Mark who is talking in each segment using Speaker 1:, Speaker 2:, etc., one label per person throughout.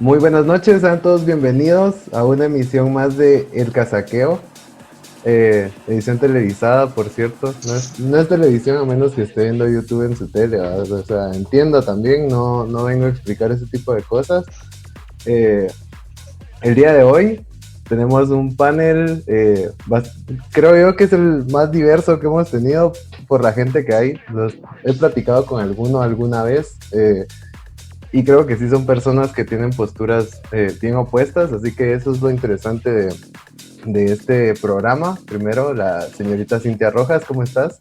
Speaker 1: Muy buenas noches, sean todos bienvenidos a una emisión más de El Casaqueo, edición televisada, por cierto. No es televisión a menos que esté viendo YouTube en su tele, ¿verdad? O sea, entiendo también, no vengo a explicar ese tipo de cosas. Eh, el día de hoy tenemos un panel, creo yo que es el más diverso que hemos tenido por la gente que hay. He platicado con alguno alguna vez. Y creo que sí son personas que tienen posturas bien opuestas, así que eso es lo interesante de este programa. Primero, la señorita Cintia Rojas, ¿cómo estás?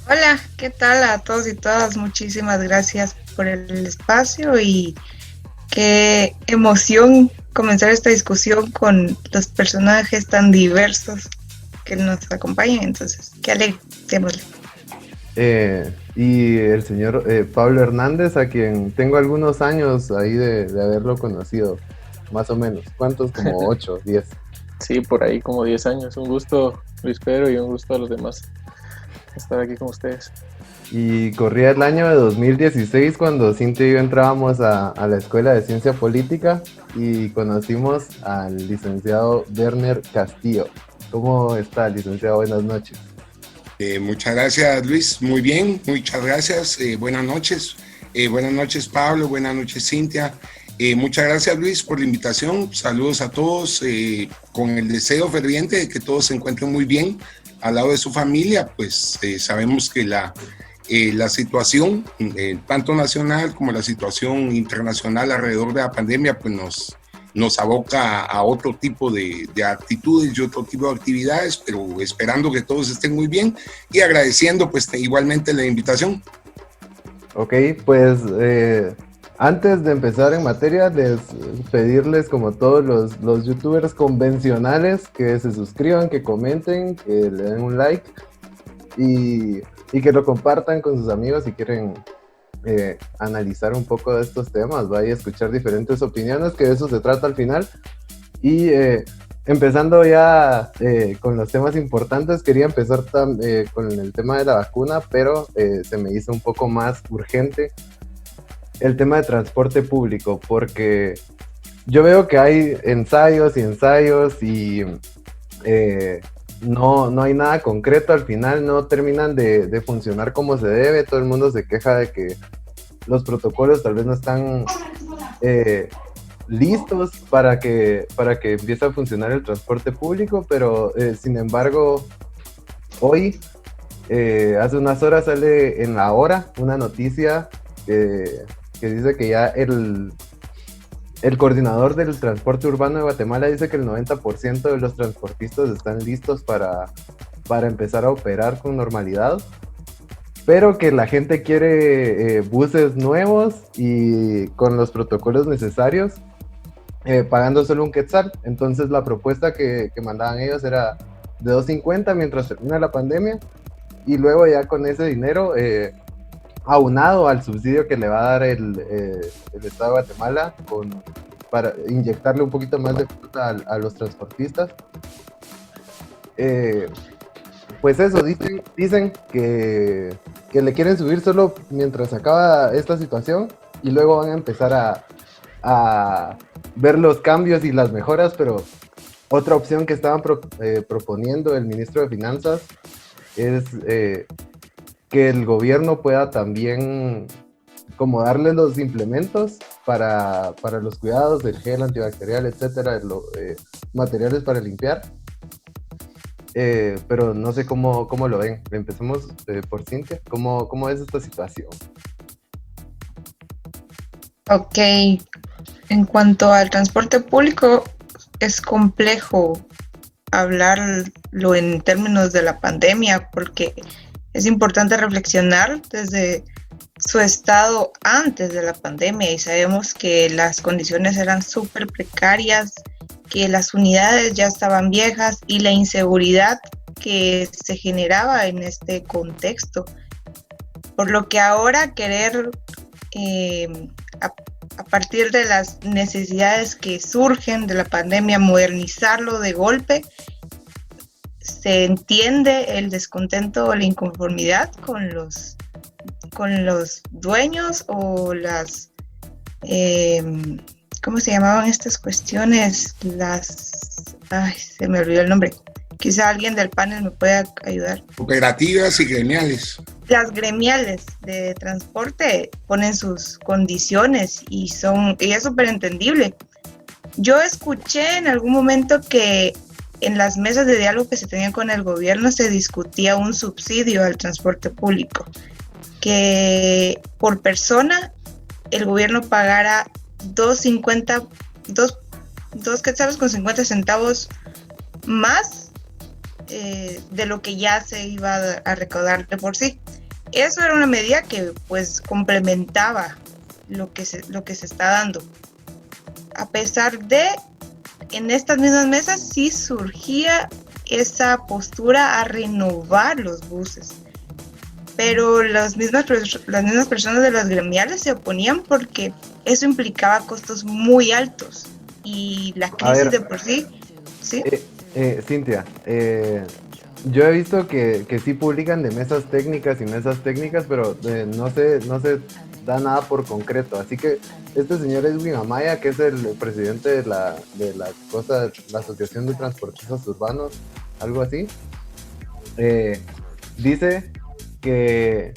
Speaker 2: Hola, ¿qué tal a todos y todas? Muchísimas gracias por el espacio y qué emoción comenzar esta discusión con los personajes tan diversos que nos acompañan. Entonces, qué alegre, démosle.
Speaker 1: Y el señor Pablo Hernández, a quien tengo algunos años ahí de haberlo conocido, más o menos. ¿Cuántos? Como 8, 10.
Speaker 3: Sí, por ahí como 10 años. Un gusto, Luis Pedro, y un gusto a los demás estar aquí con ustedes.
Speaker 1: Y corría el año de 2016 cuando Cintia y yo entrábamos a la Escuela de Ciencia Política y conocimos al licenciado Werner Castillo. ¿Cómo está, licenciado? Buenas noches.
Speaker 4: Muchas gracias, Luis. Muy bien, muchas gracias. Buenas noches. Buenas noches, Pablo. Buenas noches, Cintia. Muchas gracias, Luis, por la invitación. Saludos a todos, con el deseo ferviente de que todos se encuentren muy bien al lado de su familia. Pues sabemos que la situación, tanto nacional como la situación internacional alrededor de la pandemia, pues nos aboca a otro tipo de actitudes y otro tipo de actividades, pero esperando que todos estén muy bien y agradeciendo pues igualmente la invitación.
Speaker 1: Ok, pues antes de empezar en materia, pedirles como todos los youtubers convencionales que se suscriban, que comenten, que le den un like y que lo compartan con sus amigos si quieren analizar un poco de estos temas, vaya a escuchar diferentes opiniones, que de eso se trata al final. Y empezando ya con los temas importantes, quería empezar con el tema de la vacuna, pero se me hizo un poco más urgente el tema de transporte público, porque yo veo que hay ensayos y no hay nada concreto al final, no terminan de funcionar como se debe, todo el mundo se queja de que los protocolos tal vez no están listos para que empiece a funcionar el transporte público, pero sin embargo, hoy, hace unas horas sale en La Hora una noticia que dice que ya el coordinador del transporte urbano de Guatemala dice que el 90% de los transportistas están listos para empezar a operar con normalidad, pero que la gente quiere buses nuevos y con los protocolos necesarios, pagando solo un quetzal. Entonces la propuesta que mandaban ellos era de 250 mientras termina la pandemia, y luego ya con ese dinero, aunado al subsidio que le va a dar el Estado de Guatemala para inyectarle un poquito más de fruta a los transportistas. Pues eso, dicen que le quieren subir solo mientras acaba esta situación y luego van a empezar a ver los cambios y las mejoras, pero otra opción que estaban proponiendo el ministro de Finanzas es que el gobierno pueda también como darle los implementos para los cuidados del gel antibacterial, etcétera, materiales para limpiar. Pero no sé cómo lo ven. Empecemos por Cintia. ¿Cómo es esta situación?
Speaker 2: Ok, en cuanto al transporte público, es complejo hablarlo en términos de la pandemia porque es importante reflexionar desde su estado antes de la pandemia y sabemos que las condiciones eran súper precarias, que las unidades ya estaban viejas y la inseguridad que se generaba en este contexto. Por lo que ahora querer a partir de las necesidades que surgen de la pandemia modernizarlo de golpe, se entiende el descontento o la inconformidad con los con los dueños o las, ¿cómo se llamaban estas cuestiones? Ay, se me olvidó el nombre. Quizá alguien del panel me pueda ayudar.
Speaker 4: Cooperativas y gremiales.
Speaker 2: Las gremiales de transporte ponen sus condiciones y es súper entendible. Yo escuché en algún momento que en las mesas de diálogo que se tenían con el gobierno se discutía un subsidio al transporte público, que por persona el gobierno pagara 2 quetzales con 50 centavos más de lo que ya se iba a recaudar de por sí. Eso era una medida que pues complementaba lo que se está dando. A pesar de, en estas mismas mesas sí surgía esa postura a renovar los buses, pero las mismas personas de las gremiales se oponían porque eso implicaba costos muy altos y la crisis de por sí, ¿sí?
Speaker 1: Cintia, yo he visto que sí publican de mesas técnicas, pero no se da nada por concreto. Así que este señor Edwin Amaya, que es el presidente de la Asociación de Transportistas Urbanos, algo así, dice que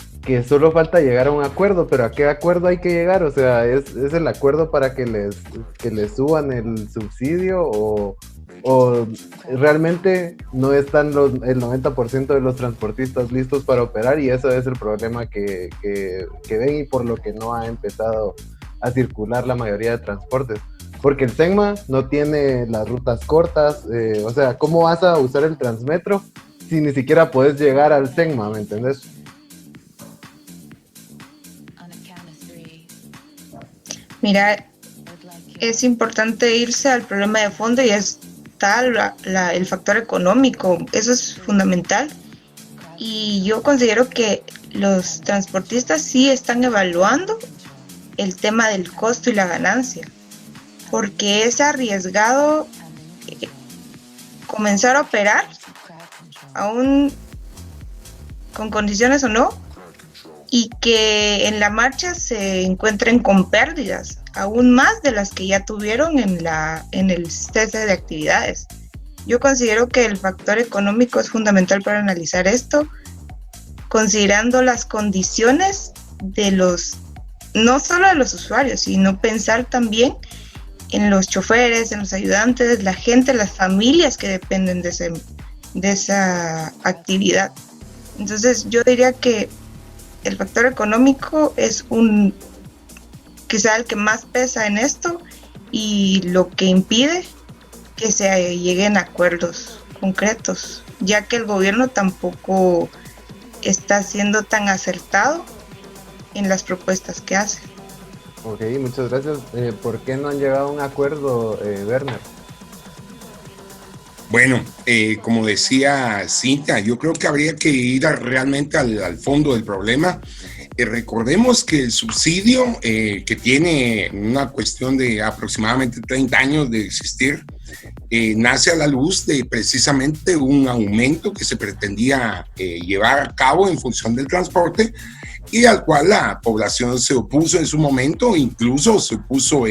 Speaker 1: solo falta llegar a un acuerdo, pero ¿a qué acuerdo hay que llegar? O sea, ¿es el acuerdo para que les suban el subsidio o realmente no están el 90% de los transportistas listos para operar? Y eso es el problema que ven y por lo que no ha empezado a circular la mayoría de transportes. Porque el SEGMA no tiene las rutas cortas, o sea, ¿cómo vas a usar el Transmetro si ni siquiera puedes llegar al SEGMA, ¿me entendés?
Speaker 2: Mira, es importante irse al problema de fondo y está el factor económico, eso es fundamental. Y yo considero que los transportistas sí están evaluando el tema del costo y la ganancia, porque es arriesgado comenzar a operar, aún con condiciones o no, y que en la marcha se encuentren con pérdidas, aún más de las que ya tuvieron en el cese de actividades. Yo considero que el factor económico es fundamental para analizar esto, considerando las condiciones no solo de los usuarios, sino pensar también en los choferes, en los ayudantes, la gente, las familias que dependen de esa actividad. Entonces yo diría que el factor económico es quizá el que más pesa en esto y lo que impide que se lleguen a acuerdos concretos, ya que el gobierno tampoco está siendo tan acertado en las propuestas que hace.
Speaker 1: Ok, muchas gracias. ¿Por qué no han llegado a un acuerdo, Werner?
Speaker 4: Bueno, como decía Cintia, yo creo que habría que ir realmente al fondo del problema. Recordemos que el subsidio, que tiene una cuestión de aproximadamente 30 años de existir, nace a la luz de precisamente un aumento que se pretendía llevar a cabo en función del transporte y al cual la población se opuso en su momento, incluso se opuso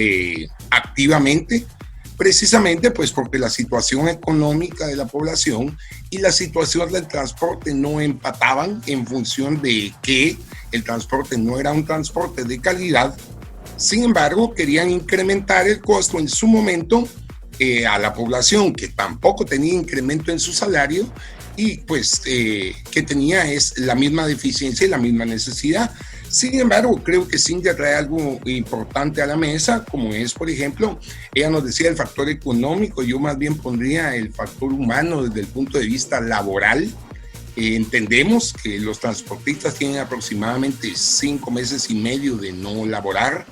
Speaker 4: activamente, precisamente pues porque la situación económica de la población y la situación del transporte no empataban en función de que el transporte no era un transporte de calidad. Sin embargo, querían incrementar el costo en su momento a la población que tampoco tenía incremento en su salario y pues que tenía la misma deficiencia y la misma necesidad. Sin embargo, creo que Cintia trae algo importante a la mesa, como es, por ejemplo, ella nos decía el factor económico, yo más bien pondría el factor humano desde el punto de vista laboral. Entendemos que los transportistas tienen aproximadamente 5 meses y medio de no laborar.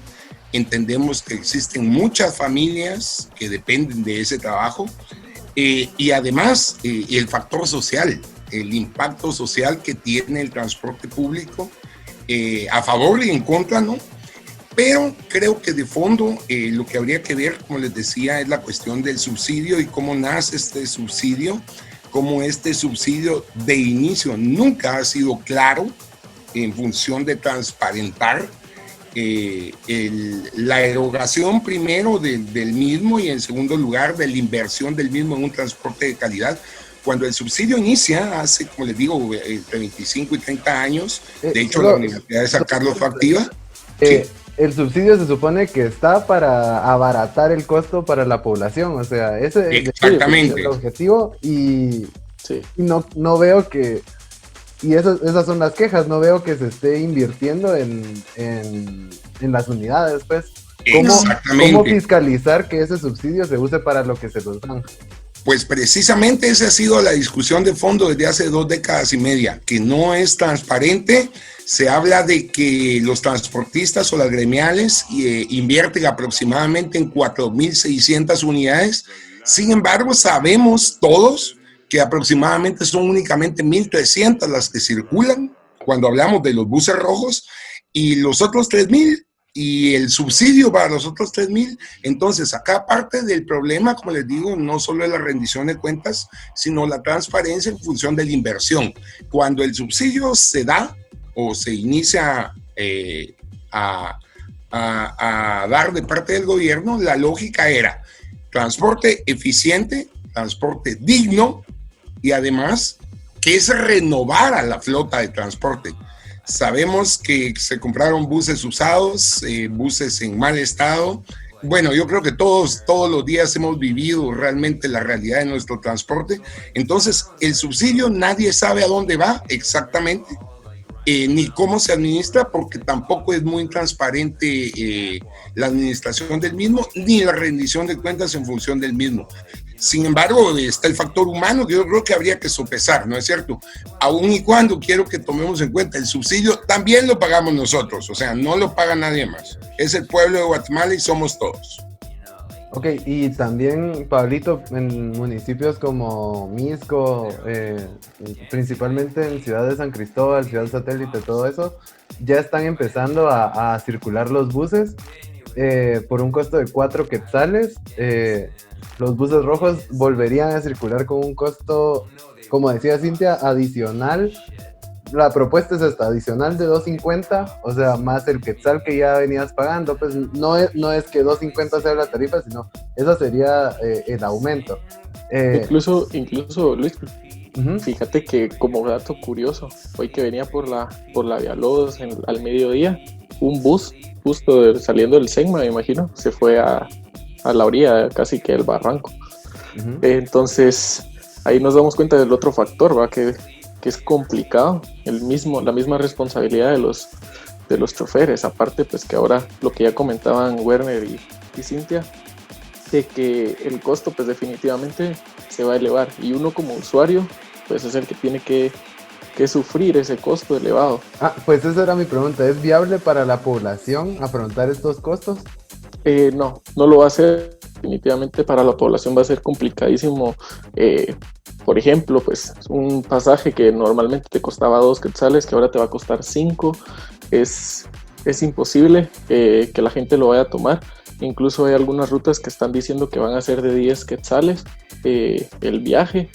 Speaker 4: Entendemos que existen muchas familias que dependen de ese trabajo y además el factor social, el impacto social que tiene el transporte público a favor y en contra, ¿no? Pero creo que de fondo lo que habría que ver, como les decía, es la cuestión del subsidio y cómo nace este subsidio, cómo este subsidio de inicio nunca ha sido claro en función de transparentar la erogación primero del mismo y en segundo lugar de la inversión del mismo en un transporte de calidad. Cuando el subsidio inicia, hace, como les digo, entre 25 y 30 años, de hecho la Universidad de San Carlos fue activa. Sí.
Speaker 1: El subsidio se supone que está para abaratar el costo para la población, o sea, ese
Speaker 4: exactamente
Speaker 1: es el objetivo y,
Speaker 3: sí.
Speaker 1: y no veo que, y esas son las quejas, no veo que se esté invirtiendo en las unidades, pues. ¿Cómo fiscalizar que ese subsidio se use para lo que se los dan?
Speaker 4: Pues precisamente esa ha sido la discusión de fondo desde hace 2 décadas y media, que no es transparente. Se habla de que los transportistas o las gremiales invierten aproximadamente en 4.600 unidades. Sin embargo, sabemos todos que aproximadamente son únicamente 1.300 las que circulan cuando hablamos de los buses rojos y los otros 3.000 y el subsidio para los otros 3.000. Entonces, acá parte del problema, como les digo, no solo es la rendición de cuentas, sino la transparencia en función de la inversión. Cuando el subsidio se da o se inicia a dar de parte del gobierno, la lógica era transporte eficiente, transporte digno y además que se renovara la flota de transporte. Sabemos que se compraron buses usados, buses en mal estado. Bueno, yo creo que todos los días hemos vivido realmente la realidad de nuestro transporte. Entonces, el subsidio nadie sabe a dónde va exactamente, ni cómo se administra, porque tampoco es muy transparente la administración del mismo, ni la rendición de cuentas en función del mismo. Sin embargo, está el factor humano que yo creo que habría que sopesar, ¿no es cierto? Aun y cuando quiero que tomemos en cuenta el subsidio, también lo pagamos nosotros, o sea, no lo paga nadie más. Es el pueblo de Guatemala y somos todos.
Speaker 1: Ok, y también, Pablito, en municipios como Misco, principalmente en Ciudad de San Cristóbal, Ciudad Satélite, todo eso, ya están empezando a circular los buses por un costo de 4 quetzales. Los buses rojos volverían a circular con un costo, como decía Cintia, adicional. La propuesta es esta, adicional de 2.50, o sea, más el quetzal que ya venías pagando. Pues no es que 2.50 sea la tarifa, sino eso sería el aumento.
Speaker 3: Incluso Luis, fíjate que como dato curioso, hoy que venía por la Villalobos al mediodía, un bus justo saliendo del Segma, me imagino, se fue a la orilla casi que el barranco. Entonces ahí nos damos cuenta del otro factor, ¿va? Que es complicado, la misma responsabilidad de los choferes, aparte pues que ahora lo que ya comentaban Werner y Cintia, de que el costo pues definitivamente se va a elevar y uno como usuario pues es el que tiene que sufrir ese costo elevado.
Speaker 1: Pues esa era mi pregunta, ¿es viable para la población afrontar estos costos?
Speaker 3: No lo va a hacer. Definitivamente para la población va a ser complicadísimo. Por ejemplo, pues un pasaje que normalmente te costaba 2 quetzales, que ahora te va a costar 5, es imposible que la gente lo vaya a tomar. Incluso hay algunas rutas que están diciendo que van a ser de 10 quetzales el viaje.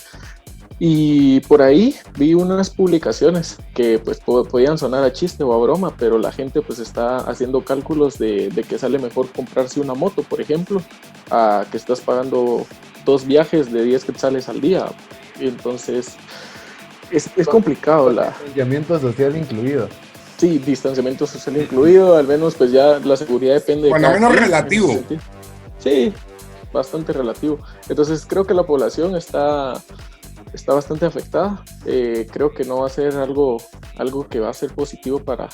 Speaker 3: Y por ahí vi unas publicaciones que pues podían sonar a chiste o a broma, pero la gente pues está haciendo cálculos de que sale mejor comprarse una moto, por ejemplo, a que estás pagando 2 viajes de 10 quetzales al día. Y entonces es complicado.
Speaker 1: Distanciamiento social incluido.
Speaker 3: Sí, distanciamiento social incluido, al menos pues ya la seguridad depende.
Speaker 4: Bueno, menos relativo.
Speaker 3: Sí, bastante relativo. Entonces creo que la población está bastante afectada. Creo que no va a ser algo que va a ser positivo para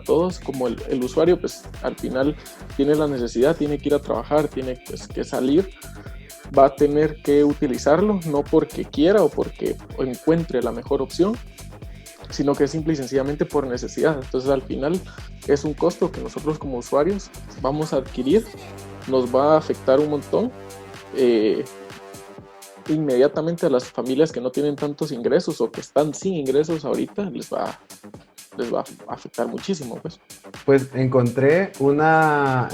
Speaker 3: todos. Como el usuario pues al final tiene la necesidad, tiene que ir a trabajar, tiene pues que salir, va a tener que utilizarlo, no porque quiera o porque encuentre la mejor opción, sino que simple y sencillamente por necesidad. Entonces al final es un costo que nosotros como usuarios vamos a adquirir, nos va a afectar un montón. Inmediatamente a las familias que no tienen tantos ingresos o que están sin ingresos ahorita les va les va a afectar muchísimo, pues.
Speaker 1: Pues encontré una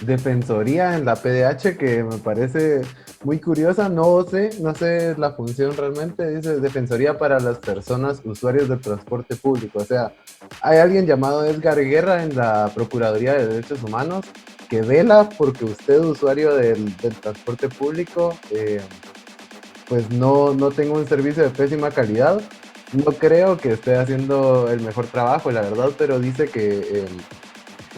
Speaker 1: defensoría en la PDH que me parece muy curiosa, no sé la función realmente, dice Defensoría para las personas usuarios del transporte público, o sea, hay alguien llamado Edgar Guerra en la Procuraduría de Derechos Humanos que vela porque usted, usuario del transporte público, pues no tenga un servicio de pésima calidad. No creo que esté haciendo el mejor trabajo, la verdad, pero dice que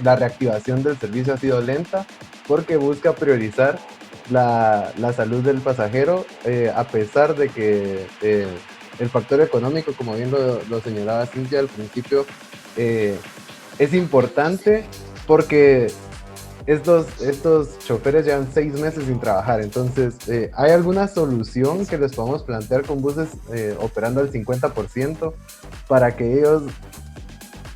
Speaker 1: la reactivación del servicio ha sido lenta porque busca priorizar la salud del pasajero, a pesar de que el factor económico, como bien lo señalaba Cintia al principio, es importante porque estos choferes llevan 6 meses sin trabajar. Entonces, ¿hay alguna solución que les podamos plantear con buses operando al 50% para que ellos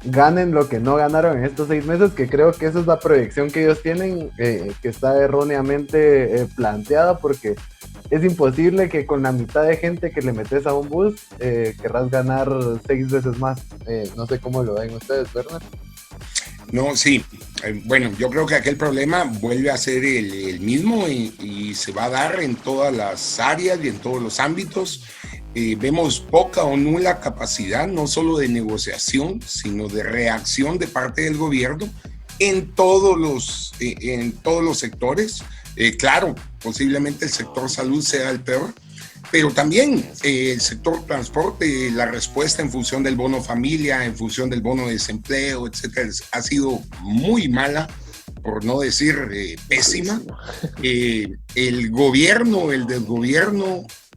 Speaker 1: ganen lo que no ganaron en estos 6 meses? Que creo que esa es la proyección que ellos tienen, que está erróneamente planteada, porque es imposible que con la mitad de gente que le metes a un bus querrás ganar 6 veces más. No sé cómo lo ven ustedes, Bernard.
Speaker 4: No, sí. Bueno, yo creo que aquel problema vuelve a ser el mismo y se va a dar en todas las áreas y en todos los ámbitos. Vemos poca o nula capacidad, no solo de negociación, sino de reacción de parte del gobierno en todos los sectores. Claro, posiblemente el sector salud sea el peor, pero también el sector transporte, la respuesta en función del bono familia, en función del bono de desempleo, etcétera, ha sido muy mala, por no decir pésima. El desgobierno,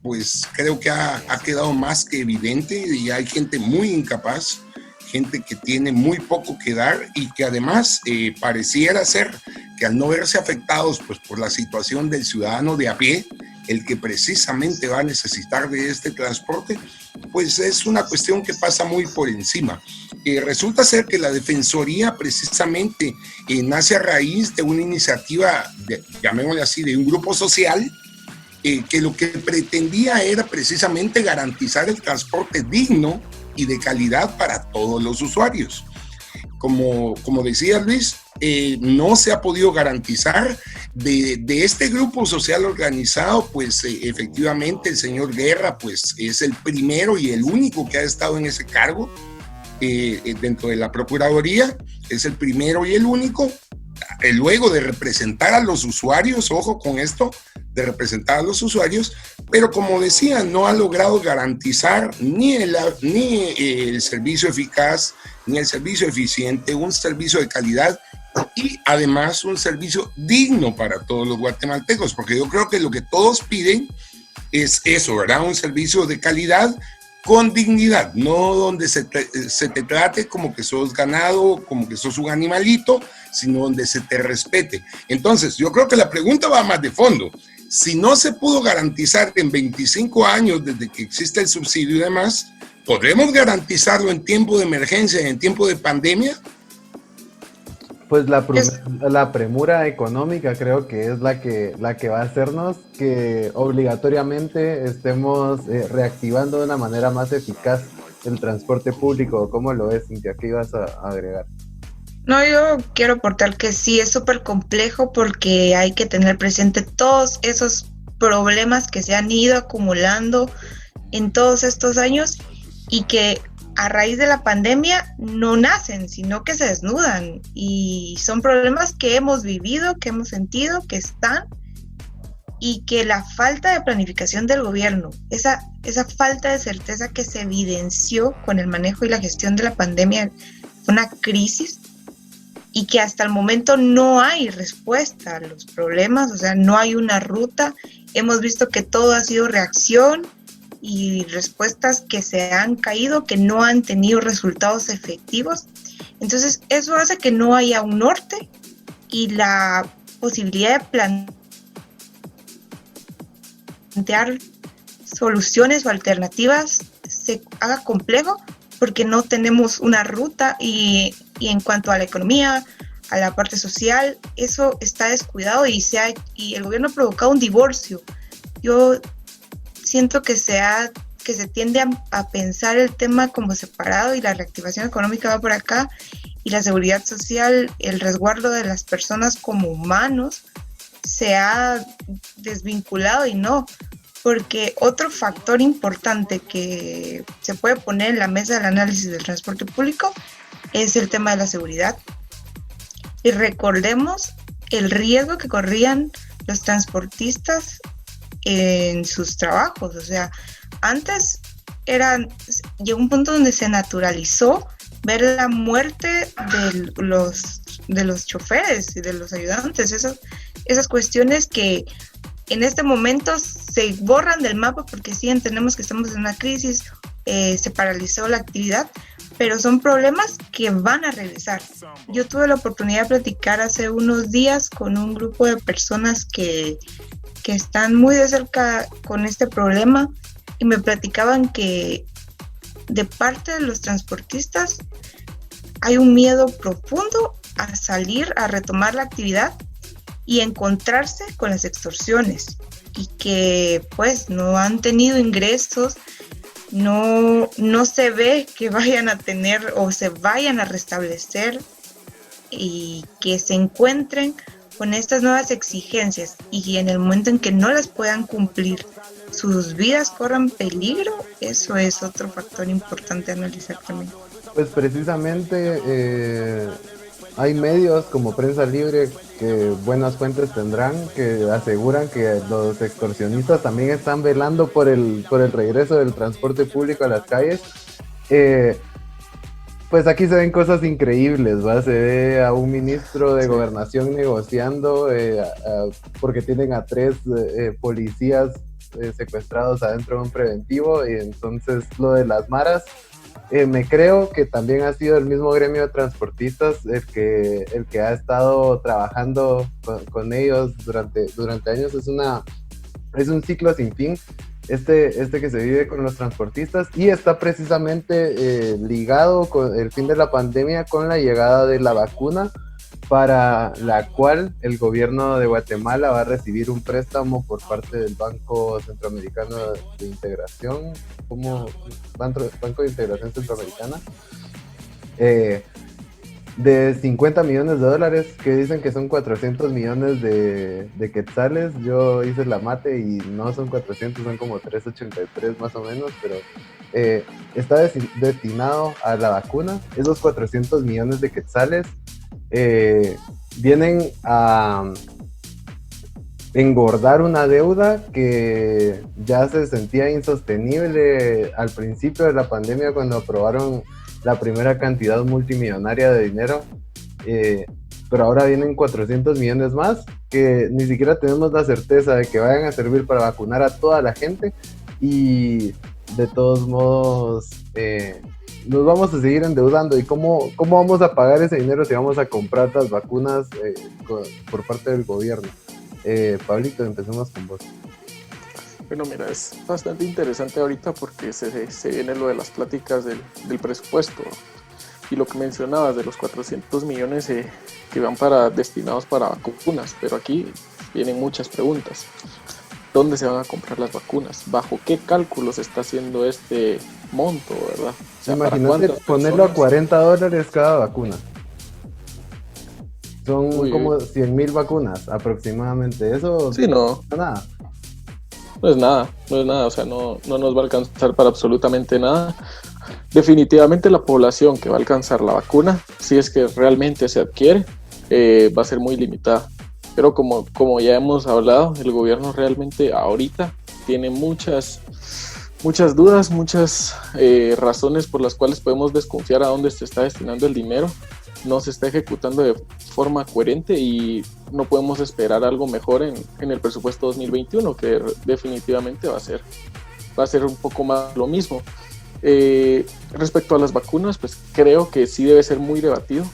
Speaker 4: pues creo que ha quedado más que evidente, y hay gente muy incapaz, gente que tiene muy poco que dar, y que además pareciera ser que al no verse afectados pues por la situación del ciudadano de a pie, el que precisamente va a necesitar de este transporte, pues es una cuestión que pasa muy por encima. Resulta ser que la Defensoría precisamente nace a raíz de una iniciativa, llamémosle así, de un grupo social, que lo que pretendía era precisamente garantizar el transporte digno y de calidad para todos los usuarios. Como decía Luis, no se ha podido garantizar. De este grupo social organizado, pues efectivamente el señor Guerra pues es el primero y el único que ha estado en ese cargo dentro de la Procuraduría, es el primero y el único, luego de representar a los usuarios, ojo con esto, de representar a los usuarios, pero como decía, no ha logrado garantizar ni el servicio eficaz, ni el servicio eficiente, un servicio de calidad y además un servicio digno para todos los guatemaltecos, porque yo creo que lo que todos piden es eso, ¿verdad? Un servicio de calidad con dignidad, no donde se te trate como que sos ganado, como que sos un animalito, sino donde se te respete. Entonces, yo creo que la pregunta va más de fondo. Si no se pudo garantizar en 25 años desde que existe el subsidio y demás, ¿podremos garantizarlo en tiempo de emergencia y en tiempo de pandemia?
Speaker 1: Pues la premura económica creo que es la que va a hacernos que obligatoriamente estemos reactivando de una manera más eficaz el transporte público. ¿Cómo lo ves, Cintia? ¿Qué ibas a agregar?
Speaker 2: No, yo quiero aportar que sí, es súper complejo porque hay que tener presente todos esos problemas que se han ido acumulando en todos estos años y que a raíz de la pandemia no nacen, sino que se desnudan, y son problemas que hemos vivido, que hemos sentido, que están, y que la falta de planificación del gobierno, esa falta de certeza que se evidenció con el manejo y la gestión de la pandemia, fue una crisis, y que hasta el momento no hay respuesta a los problemas, o sea, no hay una ruta. Hemos visto que todo ha sido reacción y respuestas que se han caído, que no han tenido resultados efectivos. Entonces, eso hace que no haya un norte y la posibilidad de plantear soluciones o alternativas se haga complejo porque no tenemos una ruta, y en cuanto a la economía, a la parte social, eso está descuidado y el gobierno ha provocado un divorcio. Yo siento que se ha que se tiende a pensar el tema como separado y la reactivación económica va por acá y la seguridad social, el resguardo de las personas como humanos se ha desvinculado y no, porque otro factor importante que se puede poner en la mesa del análisis del transporte público es el tema de la seguridad. Y recordemos el riesgo que corrían los transportistas en sus trabajos. O sea, antes llegó un punto donde se naturalizó ver la muerte de los choferes y de los ayudantes. Esas cuestiones que en este momento se borran del mapa porque sí entendemos que estamos en una crisis, se paralizó la actividad, pero son problemas que van a regresar. Yo tuve la oportunidad de platicar hace unos días con un grupo de personas que están muy de cerca con este problema y me platicaban que de parte de los transportistas hay un miedo profundo a salir, a retomar la actividad y encontrarse con las extorsiones y que pues no han tenido ingresos, no se ve que vayan a tener o se vayan a restablecer y que se encuentren con estas nuevas exigencias y en el momento en que no las puedan cumplir, sus vidas corran peligro. Eso es otro factor importante a analizar también.
Speaker 1: Pues precisamente hay medios como Prensa Libre que buenas fuentes tendrán que aseguran que los extorsionistas también están velando por el regreso del transporte público a las calles. Pues aquí se ven cosas increíbles, ¿va? Se ve a un ministro de Gobernación negociando porque tienen a 3 policías secuestrados adentro de un preventivo, y entonces lo de las maras, me creo que también ha sido el mismo gremio de transportistas el que ha estado trabajando con ellos durante años. Es un ciclo sin fin este que se vive con los transportistas, y está precisamente ligado con el fin de la pandemia con la llegada de la vacuna, para la cual el gobierno de Guatemala va a recibir un préstamo por parte del Banco Centroamericano de Integración, como Banco de Integración Centroamericana, de $50 millones, que dicen que son 400 millones de quetzales. Yo hice la mate y no son 400, son como 383 más o menos, pero está destinado a la vacuna. Esos 400 millones de quetzales vienen a engordar una deuda que ya se sentía insostenible al principio de la pandemia, cuando aprobaron la primera cantidad multimillonaria de dinero, pero ahora vienen 400 millones más que ni siquiera tenemos la certeza de que vayan a servir para vacunar a toda la gente, y de todos modos nos vamos a seguir endeudando. ¿Y cómo vamos a pagar ese dinero si vamos a comprar las vacunas por parte del gobierno? Pablito, empecemos con vos.
Speaker 3: Bueno, mira, es bastante interesante ahorita porque se viene lo de las pláticas del presupuesto y lo que mencionabas de los 400 millones que van destinados para vacunas, pero aquí vienen muchas preguntas. ¿Dónde se van a comprar las vacunas? ¿Bajo qué cálculos se está haciendo este monto, verdad? O sea,
Speaker 1: imagínate ponerlo a $40 cada vacuna. Son como 100,000 vacunas aproximadamente. Eso
Speaker 3: sí, no
Speaker 1: es nada.
Speaker 3: No es nada, o sea, no nos va a alcanzar para absolutamente nada. Definitivamente la población que va a alcanzar la vacuna, si es que realmente se adquiere, va a ser muy limitada. Pero como ya hemos hablado, el gobierno realmente ahorita tiene muchas dudas, muchas razones por las cuales podemos desconfiar a dónde se está destinando el dinero. No se está ejecutando de forma coherente y no podemos esperar algo mejor en el presupuesto 2021, que definitivamente va a ser un poco más lo mismo. Respecto a las vacunas, pues creo que sí debe ser muy debatido.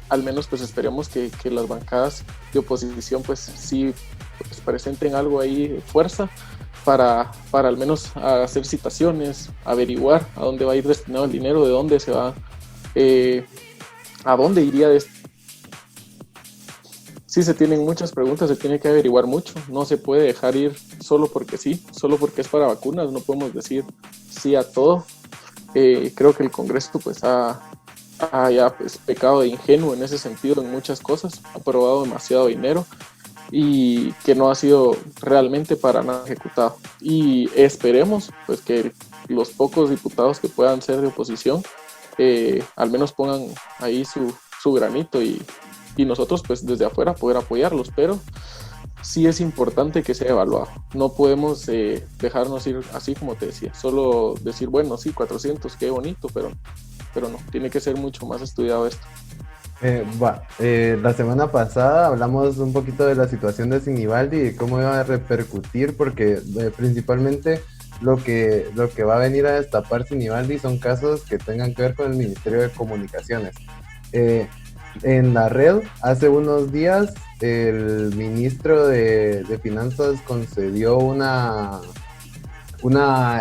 Speaker 3: Al menos pues esperemos que las bancadas de oposición pues sí pues, presenten algo ahí, fuerza, para al menos hacer citaciones, averiguar a dónde va a ir destinado el dinero, de dónde se va, a dónde iría. sí se tienen muchas preguntas, se tiene que averiguar mucho, no se puede dejar ir solo porque sí, solo porque es para vacunas, no podemos decir sí a todo. Creo que el Congreso pues ha ya pues pecado de ingenuo en ese sentido en muchas cosas, ha aprobado demasiado dinero y que no ha sido realmente para nada ejecutado. Y esperemos pues que los pocos diputados que puedan ser de oposición al menos pongan ahí su granito y nosotros pues desde afuera poder apoyarlos, pero sí es importante que sea evaluado. No podemos dejarnos ir así como te decía, solo decir, bueno, sí, 400, qué bonito, pero no, tiene que ser mucho más estudiado esto.
Speaker 1: La semana pasada hablamos un poquito de la situación de Sinibaldi y cómo iba a repercutir, porque principalmente lo que va a venir a destapar Sinibaldi son casos que tengan que ver con el Ministerio de Comunicaciones. En la red, hace unos días, el ministro de Finanzas concedió una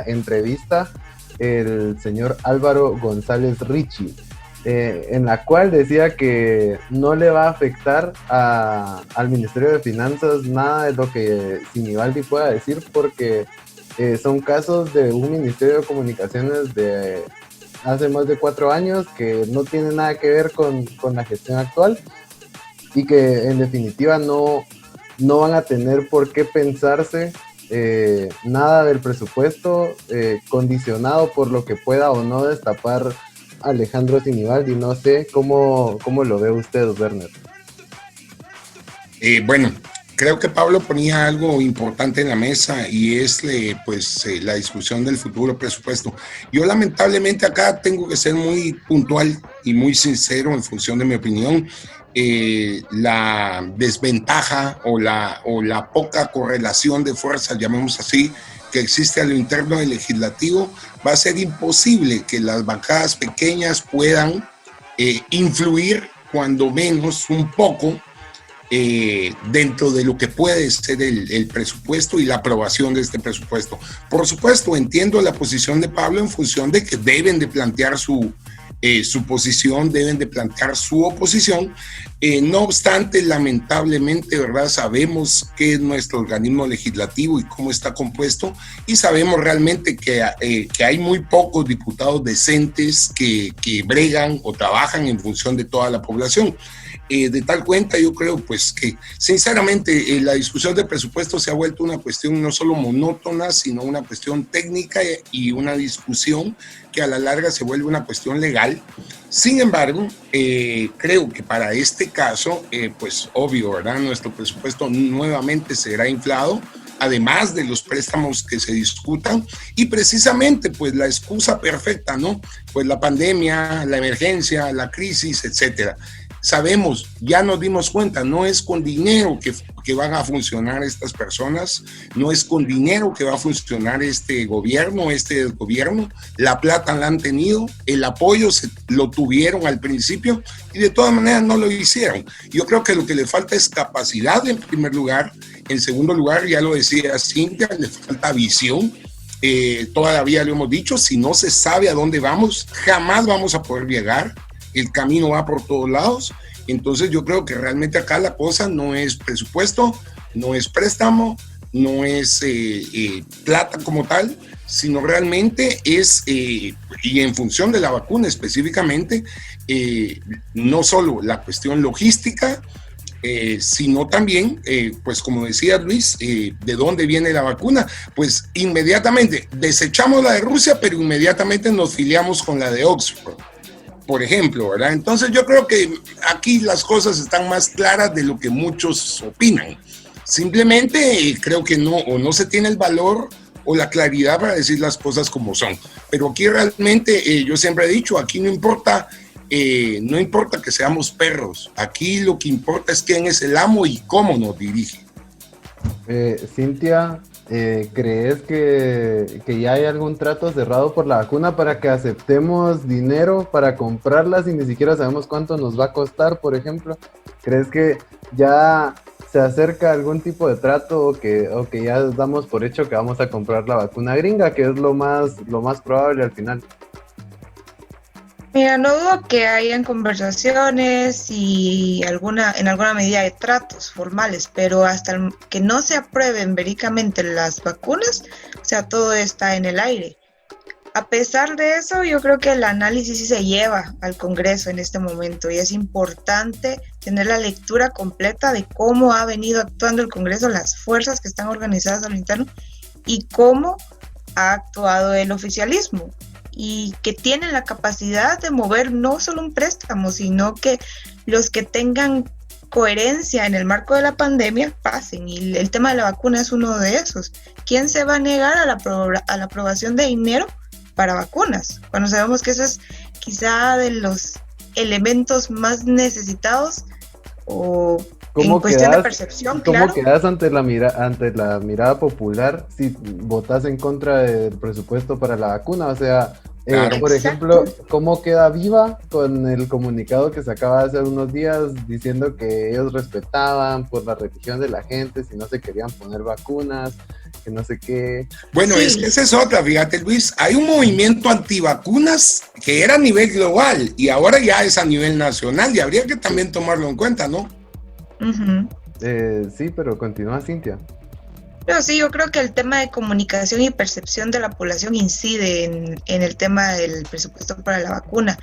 Speaker 1: entrevista, el señor Álvaro González Richie, en la cual decía que no le va a afectar al Ministerio de Finanzas nada de lo que Sinibaldi pueda decir, porque son casos de un Ministerio de Comunicaciones de hace más de 4 años que no tiene nada que ver con la gestión actual y que en definitiva no van a tener por qué pensarse nada del presupuesto condicionado por lo que pueda o no destapar Alejandro Sinibaldi. No sé cómo lo ve usted, Werner.
Speaker 4: Bueno, creo que Pablo ponía algo importante en la mesa y es la discusión del futuro presupuesto. Yo lamentablemente acá tengo que ser muy puntual y muy sincero en función de mi opinión. La desventaja o la poca correlación de fuerzas, llamemos así, que existe a lo interno del legislativo, va a ser imposible que las bancadas pequeñas puedan influir cuando menos un poco dentro de lo que puede ser el presupuesto y la aprobación de este presupuesto. Por supuesto, entiendo la posición de Pablo en función de que deben de plantear su posición, deben de plantear su oposición. No obstante, lamentablemente, ¿verdad? Sabemos qué es nuestro organismo legislativo y cómo está compuesto, y sabemos realmente que hay muy pocos diputados decentes que bregan o trabajan en función de toda la población. De tal cuenta, yo creo pues que sinceramente la discusión de presupuesto se ha vuelto una cuestión no solo monótona, sino una cuestión técnica y una discusión que a la larga se vuelve una cuestión legal. Sin embargo, creo que para este caso, pues obvio, ¿verdad? Nuestro presupuesto nuevamente será inflado, además de los préstamos que se discutan, y precisamente pues la excusa perfecta, ¿no? Pues la pandemia, la emergencia, la crisis, etcétera. Sabemos, ya nos dimos cuenta, no es con dinero que van a funcionar estas personas, no es con dinero que va a funcionar este gobierno, este desgobierno. La plata la han tenido, el apoyo lo tuvieron al principio y de todas maneras no lo hicieron. Yo creo que lo que le falta es capacidad en primer lugar. En segundo lugar, ya lo decía Cintia, le falta visión. Todavía lo hemos dicho, si no se sabe a dónde vamos, jamás vamos a poder llegar. El camino va por todos lados. Entonces yo creo que realmente acá la cosa no es presupuesto, no es préstamo, no es plata como tal, sino realmente es, y en función de la vacuna específicamente, no solo la cuestión logística, sino también, pues como decía Luis, ¿de dónde viene la vacuna? Pues inmediatamente desechamos la de Rusia, pero inmediatamente nos filiamos con la de Oxford, por ejemplo, ¿verdad? Entonces yo creo que aquí las cosas están más claras de lo que muchos opinan. Simplemente creo que no se tiene el valor o la claridad para decir las cosas como son. Pero aquí realmente, yo siempre he dicho, aquí no importa que seamos perros. Aquí lo que importa es quién es el amo y cómo nos dirige.
Speaker 1: Cintia, ¿crees que ya hay algún trato cerrado por la vacuna para que aceptemos dinero para comprarlas y ni siquiera sabemos cuánto nos va a costar, por ejemplo? ¿Crees que ya se acerca algún tipo de trato o que ya damos por hecho que vamos a comprar la vacuna gringa, que es lo más probable al final?
Speaker 2: Mira, no dudo que hayan conversaciones y en alguna medida de tratos formales, pero hasta que no se aprueben verídicamente las vacunas, o sea, todo está en el aire. A pesar de eso, yo creo que el análisis sí se lleva al Congreso en este momento y es importante tener la lectura completa de cómo ha venido actuando el Congreso, las fuerzas que están organizadas a lo interno y cómo ha actuado el oficialismo, y que tienen la capacidad de mover no solo un préstamo, sino que los que tengan coherencia en el marco de la pandemia pasen, y el tema de la vacuna es uno de esos. ¿Quién se va a negar a la aprobación de dinero para vacunas, cuando sabemos que eso es quizá de los elementos más necesitados o en cuestión de percepción?
Speaker 1: ¿Cómo quedas ante la mirada popular si votas en contra del presupuesto para la vacuna? O sea, por ejemplo, ¿cómo queda Viva con el comunicado que se acaba de hacer unos días diciendo que ellos respetaban por la religión de la gente si no se querían poner vacunas, que no sé qué?
Speaker 4: Bueno, sí. Es que esa es otra, fíjate, Luis, hay un movimiento antivacunas que era a nivel global y ahora ya es a nivel nacional y habría que también tomarlo en cuenta, ¿no?
Speaker 2: Uh-huh.
Speaker 1: Sí, pero continúa, Cintia.
Speaker 2: Pero sí, yo creo que el tema de comunicación y percepción de la población incide en el tema del presupuesto para la vacuna,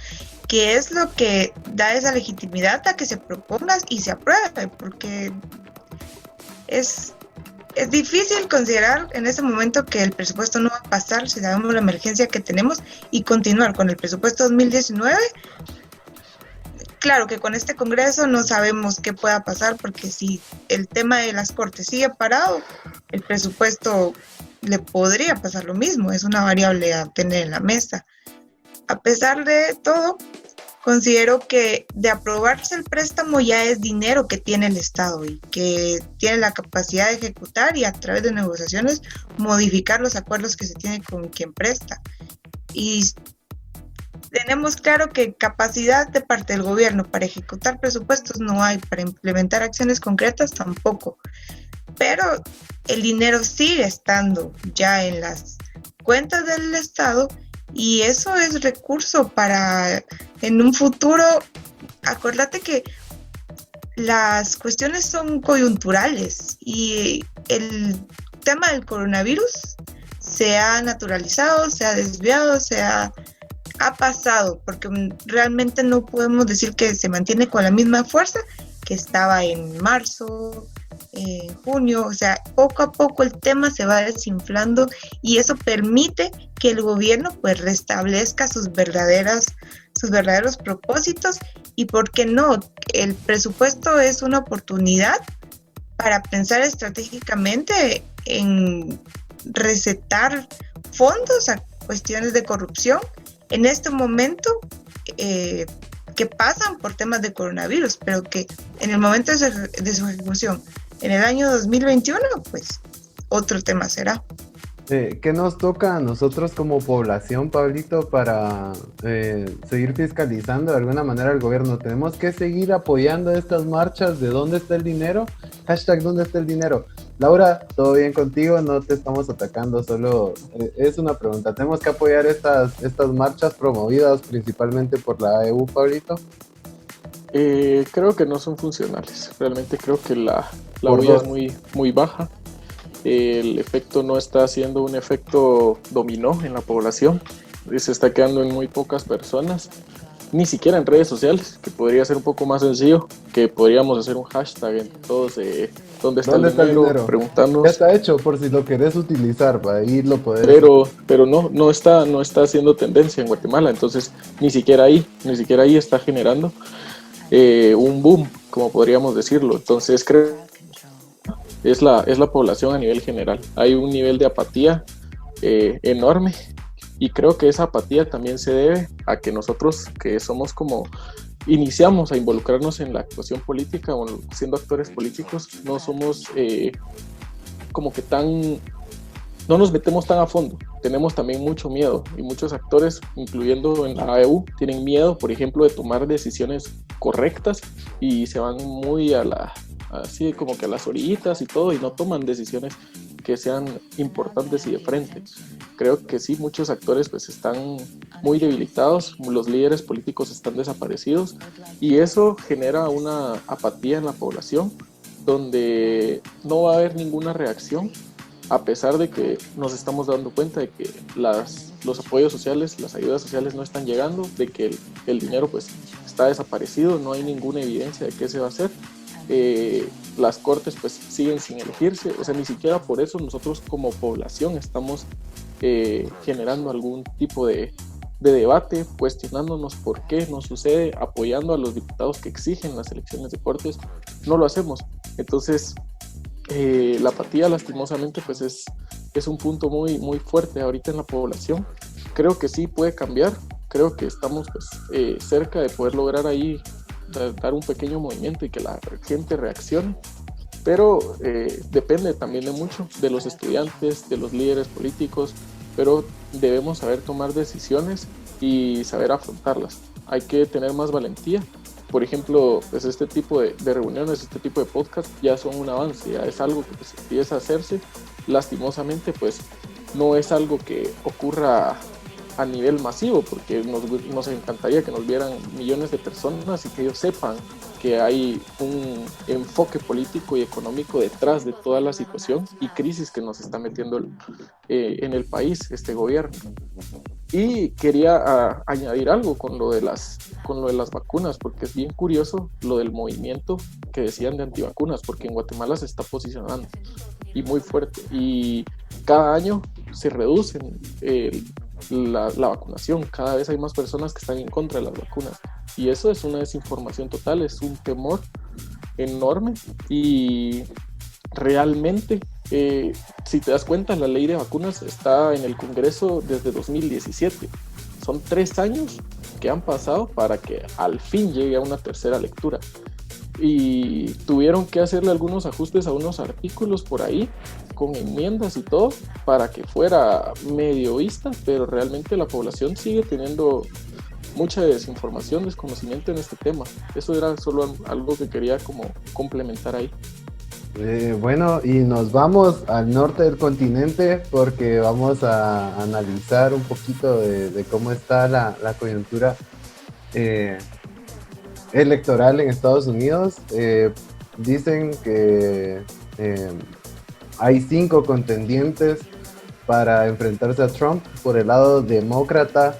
Speaker 2: que es lo que da esa legitimidad a que se proponga y se apruebe, porque es difícil considerar en este momento que el presupuesto no va a pasar si sabemos la emergencia que tenemos y continuar con el presupuesto 2019. Claro que con este Congreso no sabemos qué pueda pasar, porque si el tema de las Cortes sigue parado, el presupuesto le podría pasar lo mismo, es una variable a tener en la mesa. A pesar de todo, considero que de aprobarse el préstamo ya es dinero que tiene el Estado y que tiene la capacidad de ejecutar y a través de negociaciones modificar los acuerdos que se tienen con quien presta. Y tenemos claro que capacidad de parte del gobierno para ejecutar presupuestos no hay, para implementar acciones concretas tampoco, pero el dinero sigue estando ya en las cuentas del Estado y eso es recurso para en un futuro. Acuérdate que las cuestiones son coyunturales y el tema del coronavirus se ha naturalizado, se ha desviado, ha pasado, porque realmente no podemos decir que se mantiene con la misma fuerza que estaba en marzo, junio. O sea, poco a poco el tema se va desinflando y eso permite que el gobierno pues restablezca sus verdaderos propósitos. Y por qué no, el presupuesto es una oportunidad para pensar estratégicamente en recetar fondos a cuestiones de corrupción en este momento, que pasan por temas de coronavirus, pero que en el momento de su ejecución, en el año 2021, pues otro tema será.
Speaker 1: ¿Qué nos toca a nosotros como población, Pablito, para seguir fiscalizando de alguna manera al gobierno? ¿Tenemos que seguir apoyando estas marchas de dónde está el dinero? Hashtag ¿dónde está el dinero? Laura, ¿todo bien contigo? No te estamos atacando, solo es una pregunta. ¿Tenemos que apoyar estas marchas promovidas principalmente por la AEU, Pablito?
Speaker 3: Creo que no son funcionales. Realmente creo que la huella es muy baja. El efecto no está haciendo un efecto dominó en la población. Se está quedando en muy pocas personas. Ni siquiera en redes sociales, que podría ser un poco más sencillo, que podríamos hacer un hashtag en todos, ¿dónde está el dinero? Preguntarnos.
Speaker 1: Ya está hecho, por si lo querés utilizar, para ahí lo podés.
Speaker 3: Pero no está haciendo tendencia en Guatemala, entonces ni siquiera ahí está generando un boom, como podríamos decirlo. Entonces creo que es la población a nivel general. Hay un nivel de apatía enorme. Y creo que esa apatía también se debe a que nosotros, que somos como, iniciamos a involucrarnos en la actuación política o siendo actores políticos, no somos como que no nos metemos tan a fondo. Tenemos también mucho miedo y muchos actores, incluyendo en la AEU, tienen miedo, por ejemplo, de tomar decisiones correctas y se van muy así como que a las orillitas y todo y no toman decisiones que sean importantes y de frente. Creo que sí, muchos actores pues están muy debilitados, los líderes políticos están desaparecidos y eso genera una apatía en la población donde no va a haber ninguna reacción, a pesar de que nos estamos dando cuenta de que los apoyos sociales, las ayudas sociales no están llegando, de que el dinero pues está desaparecido, no hay ninguna evidencia de qué se va a hacer. Las cortes pues siguen sin elegirse, o sea, ni siquiera por eso nosotros como población estamos generando algún tipo de debate, cuestionándonos por qué no sucede, apoyando a los diputados que exigen las elecciones de cortes, no lo hacemos. Entonces, la apatía lastimosamente pues es un punto muy, muy fuerte ahorita en la población. Creo que sí puede cambiar, creo que estamos pues, cerca de poder lograr ahí dar un pequeño movimiento y que la gente reaccione, pero depende también de mucho, de los estudiantes, de los líderes políticos, pero debemos saber tomar decisiones y saber afrontarlas. Hay que tener más valentía. Por ejemplo, pues este tipo de reuniones, este tipo de podcast ya son un avance, ya es algo que pues, empieza a hacerse. Lastimosamente, pues no es algo que ocurra a nivel masivo, porque nos encantaría que nos vieran millones de personas y que ellos sepan que hay un enfoque político y económico detrás de toda la situación y crisis que nos está metiendo en el país este gobierno. Y quería añadir algo con lo de las vacunas, porque es bien curioso lo del movimiento que decían de antivacunas, porque en Guatemala se está posicionando y muy fuerte, y cada año se reducen la vacunación, cada vez hay más personas que están en contra de las vacunas, y eso es una desinformación total, es un temor enorme, y realmente si te das cuenta, la ley de vacunas está en el Congreso desde 2017. Son 3 años que han pasado para que al fin llegue a una tercera lectura. Y tuvieron que hacerle algunos ajustes a unos artículos por ahí, con enmiendas y todo, para que fuera medio vista, pero realmente la población sigue teniendo mucha desinformación, desconocimiento en este tema. Eso era solo algo que quería como complementar ahí.
Speaker 1: Bueno, y nos vamos al norte del continente porque vamos a analizar un poquito de cómo está la coyuntura electoral en Estados Unidos. Dicen que hay 5 contendientes para enfrentarse a Trump por el lado demócrata,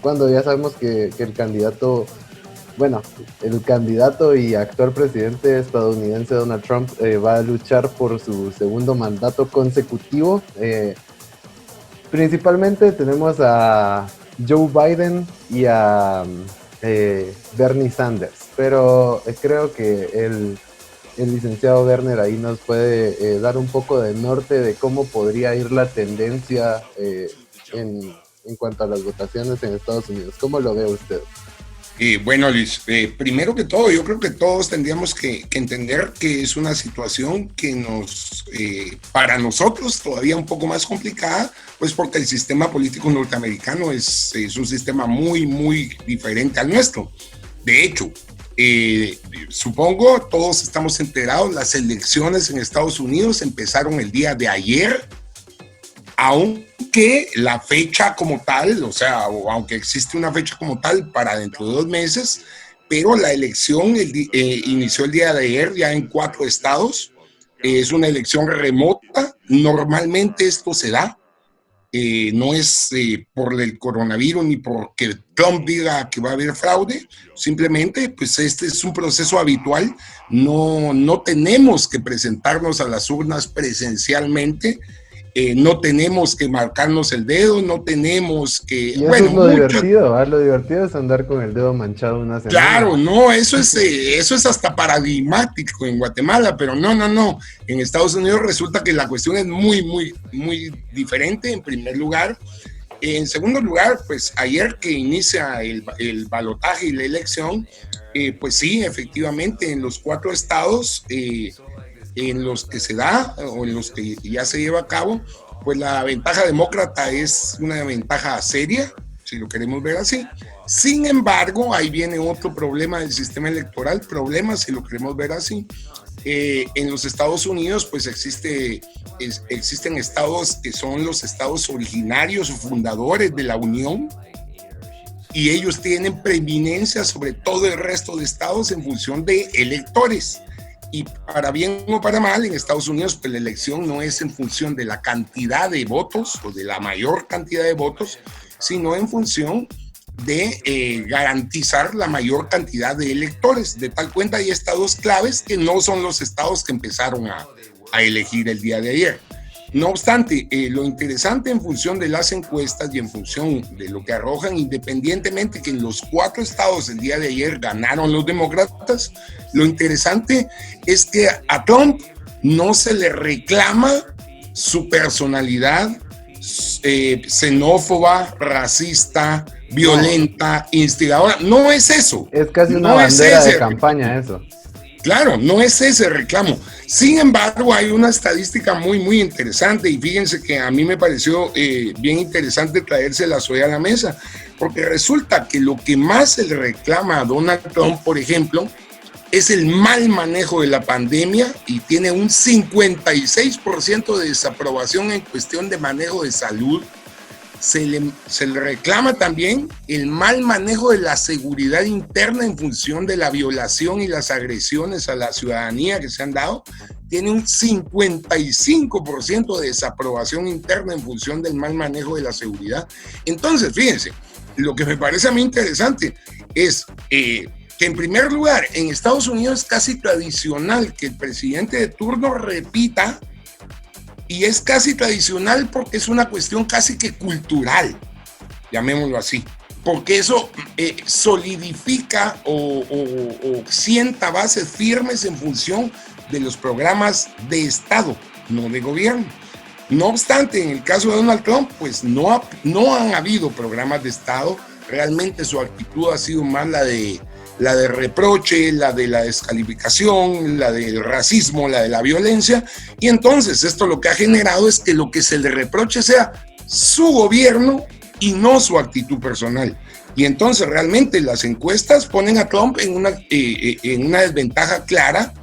Speaker 1: cuando ya sabemos que el candidato y actual presidente estadounidense Donald Trump va a luchar por su segundo mandato consecutivo. Principalmente tenemos a Joe Biden y a Bernie Sanders, pero creo que el licenciado Werner ahí nos puede dar un poco de norte de cómo podría ir la tendencia en cuanto a las votaciones en Estados Unidos. ¿Cómo lo ve usted?
Speaker 4: Bueno, Luis, primero que todo, yo creo que todos tendríamos que entender que es una situación que para nosotros todavía un poco más complicada, pues porque el sistema político norteamericano es un sistema muy, muy diferente al nuestro. De hecho, supongo todos estamos enterados, las elecciones en Estados Unidos empezaron el día de ayer, aunque la fecha como tal, o sea, aunque existe una fecha como tal para dentro de 2 meses, pero la elección inició el día de ayer ya en 4 estados. Es una elección remota. Normalmente esto se da. No es por el coronavirus ni porque Trump diga que va a haber fraude. Simplemente, pues este es un proceso habitual. No tenemos que presentarnos a las urnas presencialmente. No tenemos que marcarnos el dedo, no tenemos que...
Speaker 1: Y eso es lo divertido, lo divertido es andar con el dedo manchado una semana.
Speaker 4: Claro, no, eso es hasta paradigmático en Guatemala, pero no. En Estados Unidos resulta que la cuestión es muy, muy, muy diferente, en primer lugar. En segundo lugar, pues ayer que inicia el balotaje y la elección, pues sí, efectivamente, en los 4 estados... en los que se da o en los que ya se lleva a cabo, pues la ventaja demócrata es una ventaja seria, si lo queremos ver así. Sin embargo, ahí viene otro problema del sistema electoral, si lo queremos ver así. En los Estados Unidos, pues existen estados que son los estados originarios o fundadores de la Unión, y ellos tienen preeminencia sobre todo el resto de estados en función de electores. Y para bien o para mal, en Estados Unidos, pues la elección no es en función de la cantidad de votos o de la mayor cantidad de votos, sino en función de garantizar la mayor cantidad de electores. De tal cuenta hay estados claves que no son los estados que empezaron a elegir el día de ayer. No obstante, lo interesante en función de las encuestas y en función de lo que arrojan, independientemente que en los 4 estados el día de ayer ganaron los demócratas, lo interesante es que a Trump no se le reclama su personalidad xenófoba, racista, violenta, instigadora. No es eso.
Speaker 1: Es casi una bandera de campaña eso.
Speaker 4: Claro, no es ese reclamo. Sin embargo, hay una estadística muy, muy interesante, y fíjense que a mí me pareció bien interesante traérsela hoy a la mesa, porque resulta que lo que más se le reclama a Donald Trump, por ejemplo, es el mal manejo de la pandemia, y tiene un 56% de desaprobación en cuestión de manejo de salud. Se le reclama también el mal manejo de la seguridad interna en función de la violación y las agresiones a la ciudadanía que se han dado. Tiene un 55% de desaprobación interna en función del mal manejo de la seguridad. Entonces, fíjense, lo que me parece a mí interesante es que en primer lugar, en Estados Unidos es casi tradicional que el presidente de turno repita. Y es casi tradicional porque es una cuestión casi que cultural, llamémoslo así, porque eso solidifica o sienta bases firmes en función de los programas de Estado, no de gobierno. No obstante, en el caso de Donald Trump, pues no han habido programas de Estado. Realmente su actitud ha sido más la de reproche, la de la descalificación, la del racismo, la de la violencia. Y entonces esto lo que ha generado es que lo que se le reproche sea su gobierno y no su actitud personal. Y entonces realmente las encuestas ponen a Trump en una desventaja clara,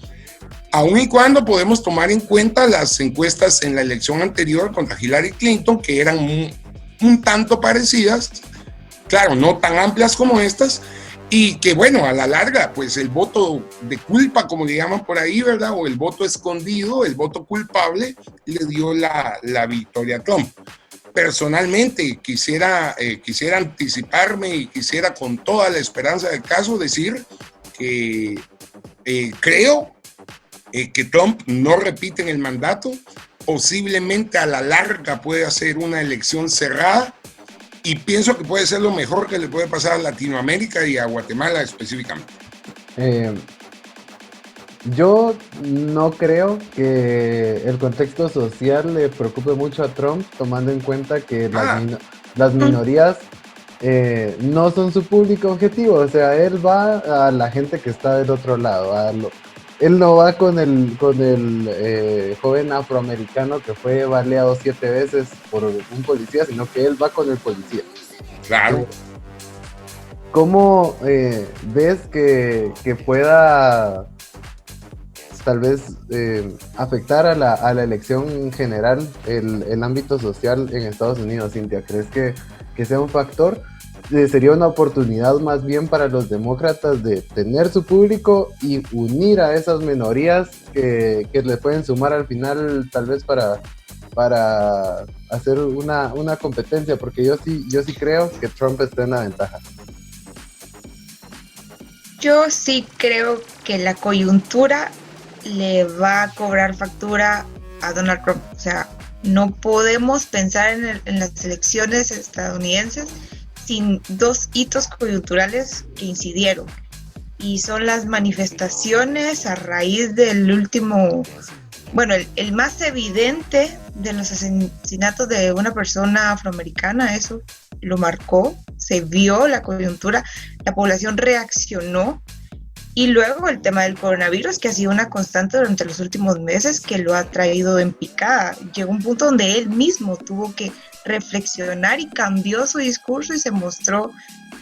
Speaker 4: aun y cuando podemos tomar en cuenta las encuestas en la elección anterior contra Hillary Clinton, que eran un tanto parecidas, claro, no tan amplias como estas, y que bueno, a la larga, pues el voto de culpa, como le llaman por ahí, ¿verdad? O el voto escondido, el voto culpable, le dio la victoria a Trump. Personalmente quisiera anticiparme y quisiera con toda la esperanza del caso decir que creo que Trump no repite en el mandato. Posiblemente a la larga puede hacer una elección cerrada, y pienso que puede ser lo mejor que le puede pasar a Latinoamérica y a Guatemala específicamente.
Speaker 1: Yo no creo que el contexto social le preocupe mucho a Trump, tomando en cuenta que las minorías no son su público objetivo. O sea, él va a la gente que está del otro lado. Él no va con el joven afroamericano que fue baleado 7 veces por un policía, sino que él va con el policía.
Speaker 4: Claro.
Speaker 1: ¿Cómo ves que pueda tal vez afectar a la elección en general el ámbito social en Estados Unidos, Cintia? ¿Crees que sea un factor? Sería una oportunidad más bien para los demócratas de tener su público y unir a esas minorías que le pueden sumar al final, tal vez para hacer una competencia, porque yo sí creo que Trump está en la ventaja.
Speaker 2: Yo sí creo que la coyuntura le va a cobrar factura a Donald Trump. O sea, no podemos pensar en las elecciones estadounidenses sin 2 hitos coyunturales que incidieron, y son las manifestaciones a raíz del último, bueno, el más evidente de los asesinatos de una persona afroamericana. Eso lo marcó, se vio la coyuntura, la población reaccionó, y luego el tema del coronavirus, que ha sido una constante durante los últimos meses, que lo ha traído en picada. Llegó un punto donde él mismo tuvo que reflexionar y cambió su discurso y se mostró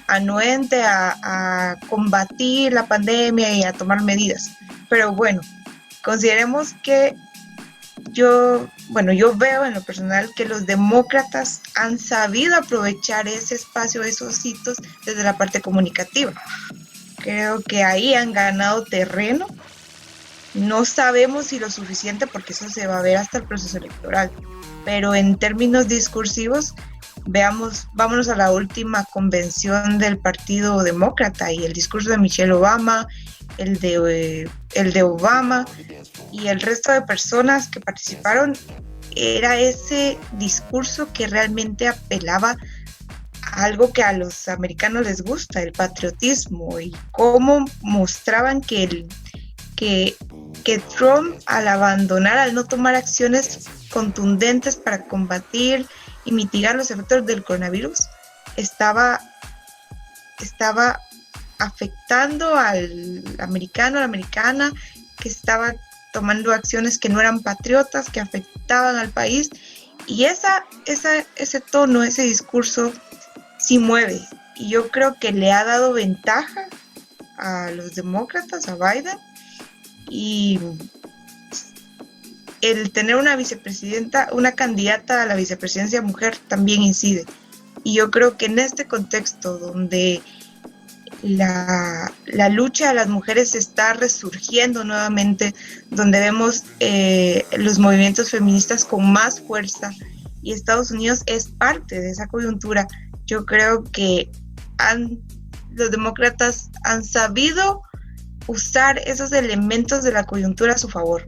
Speaker 2: anuente a combatir la pandemia y a tomar medidas. Pero bueno, consideremos que yo veo en lo personal que los demócratas han sabido aprovechar ese espacio, esos hitos desde la parte comunicativa. Creo que ahí han ganado terreno. No sabemos si lo suficiente, porque eso se va a ver hasta el proceso electoral, pero en términos discursivos, vámonos a la última convención del Partido Demócrata y el discurso de Michelle Obama, el de Obama y el resto de personas que participaron. Era ese discurso que realmente apelaba a algo que a los americanos les gusta, el patriotismo, y cómo mostraban que Trump, al no tomar acciones contundentes para combatir y mitigar los efectos del coronavirus, estaba afectando al americano, a la americana, que estaba tomando acciones que no eran patriotas, que afectaban al país. Y ese tono, ese discurso sí mueve. Y yo creo que le ha dado ventaja a los demócratas, a Biden. Y el tener una vicepresidenta, una candidata a la vicepresidencia mujer, también incide. Y yo creo que en este contexto donde la lucha de las mujeres está resurgiendo nuevamente, donde vemos los movimientos feministas con más fuerza, y Estados Unidos es parte de esa coyuntura, yo creo que los demócratas han sabido usar esos elementos de la coyuntura a su favor.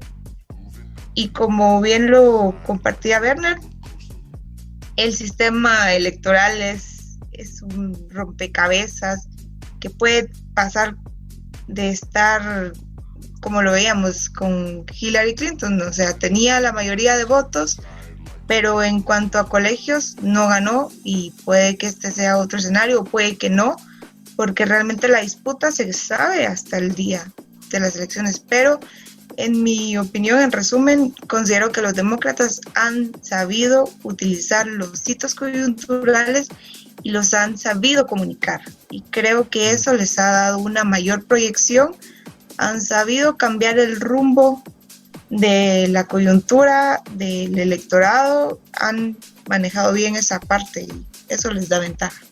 Speaker 2: Y como bien lo compartía Werner, el sistema electoral es un rompecabezas que puede pasar de estar, como lo veíamos con Hillary Clinton, o sea, tenía la mayoría de votos, pero en cuanto a colegios no ganó, y puede que este sea otro escenario, o puede que no, porque realmente la disputa se sabe hasta el día de las elecciones. Pero en mi opinión, en resumen, considero que los demócratas han sabido utilizar los hitos coyunturales y los han sabido comunicar, y creo que eso les ha dado una mayor proyección. Han sabido cambiar el rumbo de la coyuntura del electorado, han manejado bien esa parte y eso les da ventaja.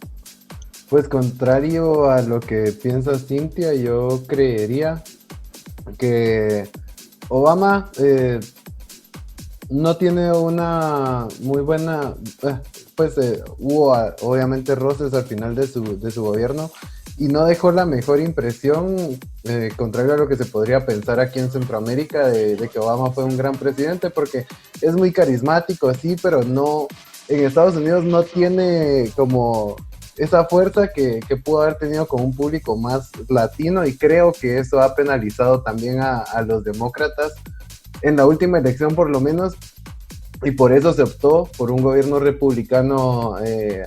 Speaker 1: Pues contrario a lo que piensa Cintia, yo creería que Obama no tiene una muy buena, hubo obviamente roces al final de su gobierno, y no dejó la mejor impresión, contrario a lo que se podría pensar aquí en Centroamérica, de que Obama fue un gran presidente, porque es muy carismático, sí, pero no, en Estados Unidos no tiene como esa fuerza que pudo haber tenido con un público más latino, y creo que eso ha penalizado también a los demócratas en la última elección, por lo menos, y por eso se optó por un gobierno republicano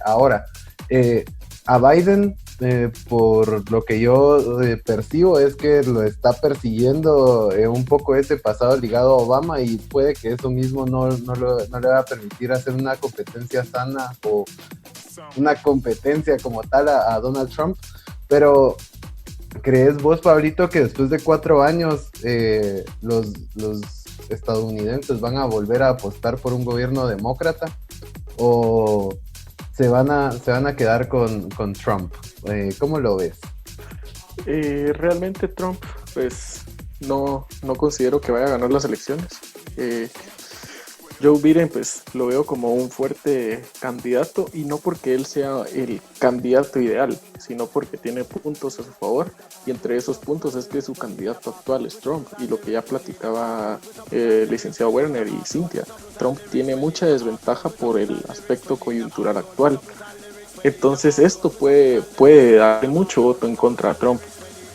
Speaker 1: ahora. A Biden, por lo que yo percibo, es que lo está persiguiendo un poco ese pasado ligado a Obama, y puede que eso mismo no le va a permitir hacer una competencia sana o una competencia como tal a Donald Trump. Pero ¿crees vos, Pablito, que después de 4 años los estadounidenses van a volver a apostar por un gobierno demócrata, o se van a quedar con Trump? ¿Cómo lo ves?
Speaker 3: Realmente Trump, pues no considero que vaya a ganar las elecciones. Joe Biden, pues lo veo como un fuerte candidato, y no porque él sea el candidato ideal, sino porque tiene puntos a su favor, y entre esos puntos es que su candidato actual es Trump, y lo que ya platicaba el licenciado Werner y Cintia, Trump tiene mucha desventaja por el aspecto coyuntural actual. Entonces esto puede darle mucho voto en contra a Trump.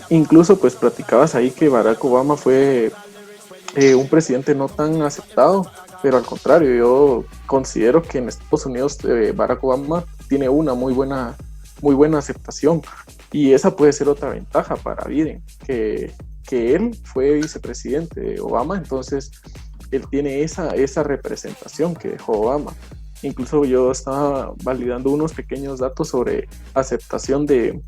Speaker 3: Incluso pues platicabas ahí que Barack Obama fue un presidente no tan aceptado, pero al contrario, yo considero que en Estados Unidos Barack Obama tiene una muy buena aceptación, y esa puede ser otra ventaja para Biden, que él fue vicepresidente de Obama, entonces él tiene esa representación que dejó Obama. Incluso yo estaba validando unos pequeños datos sobre aceptación de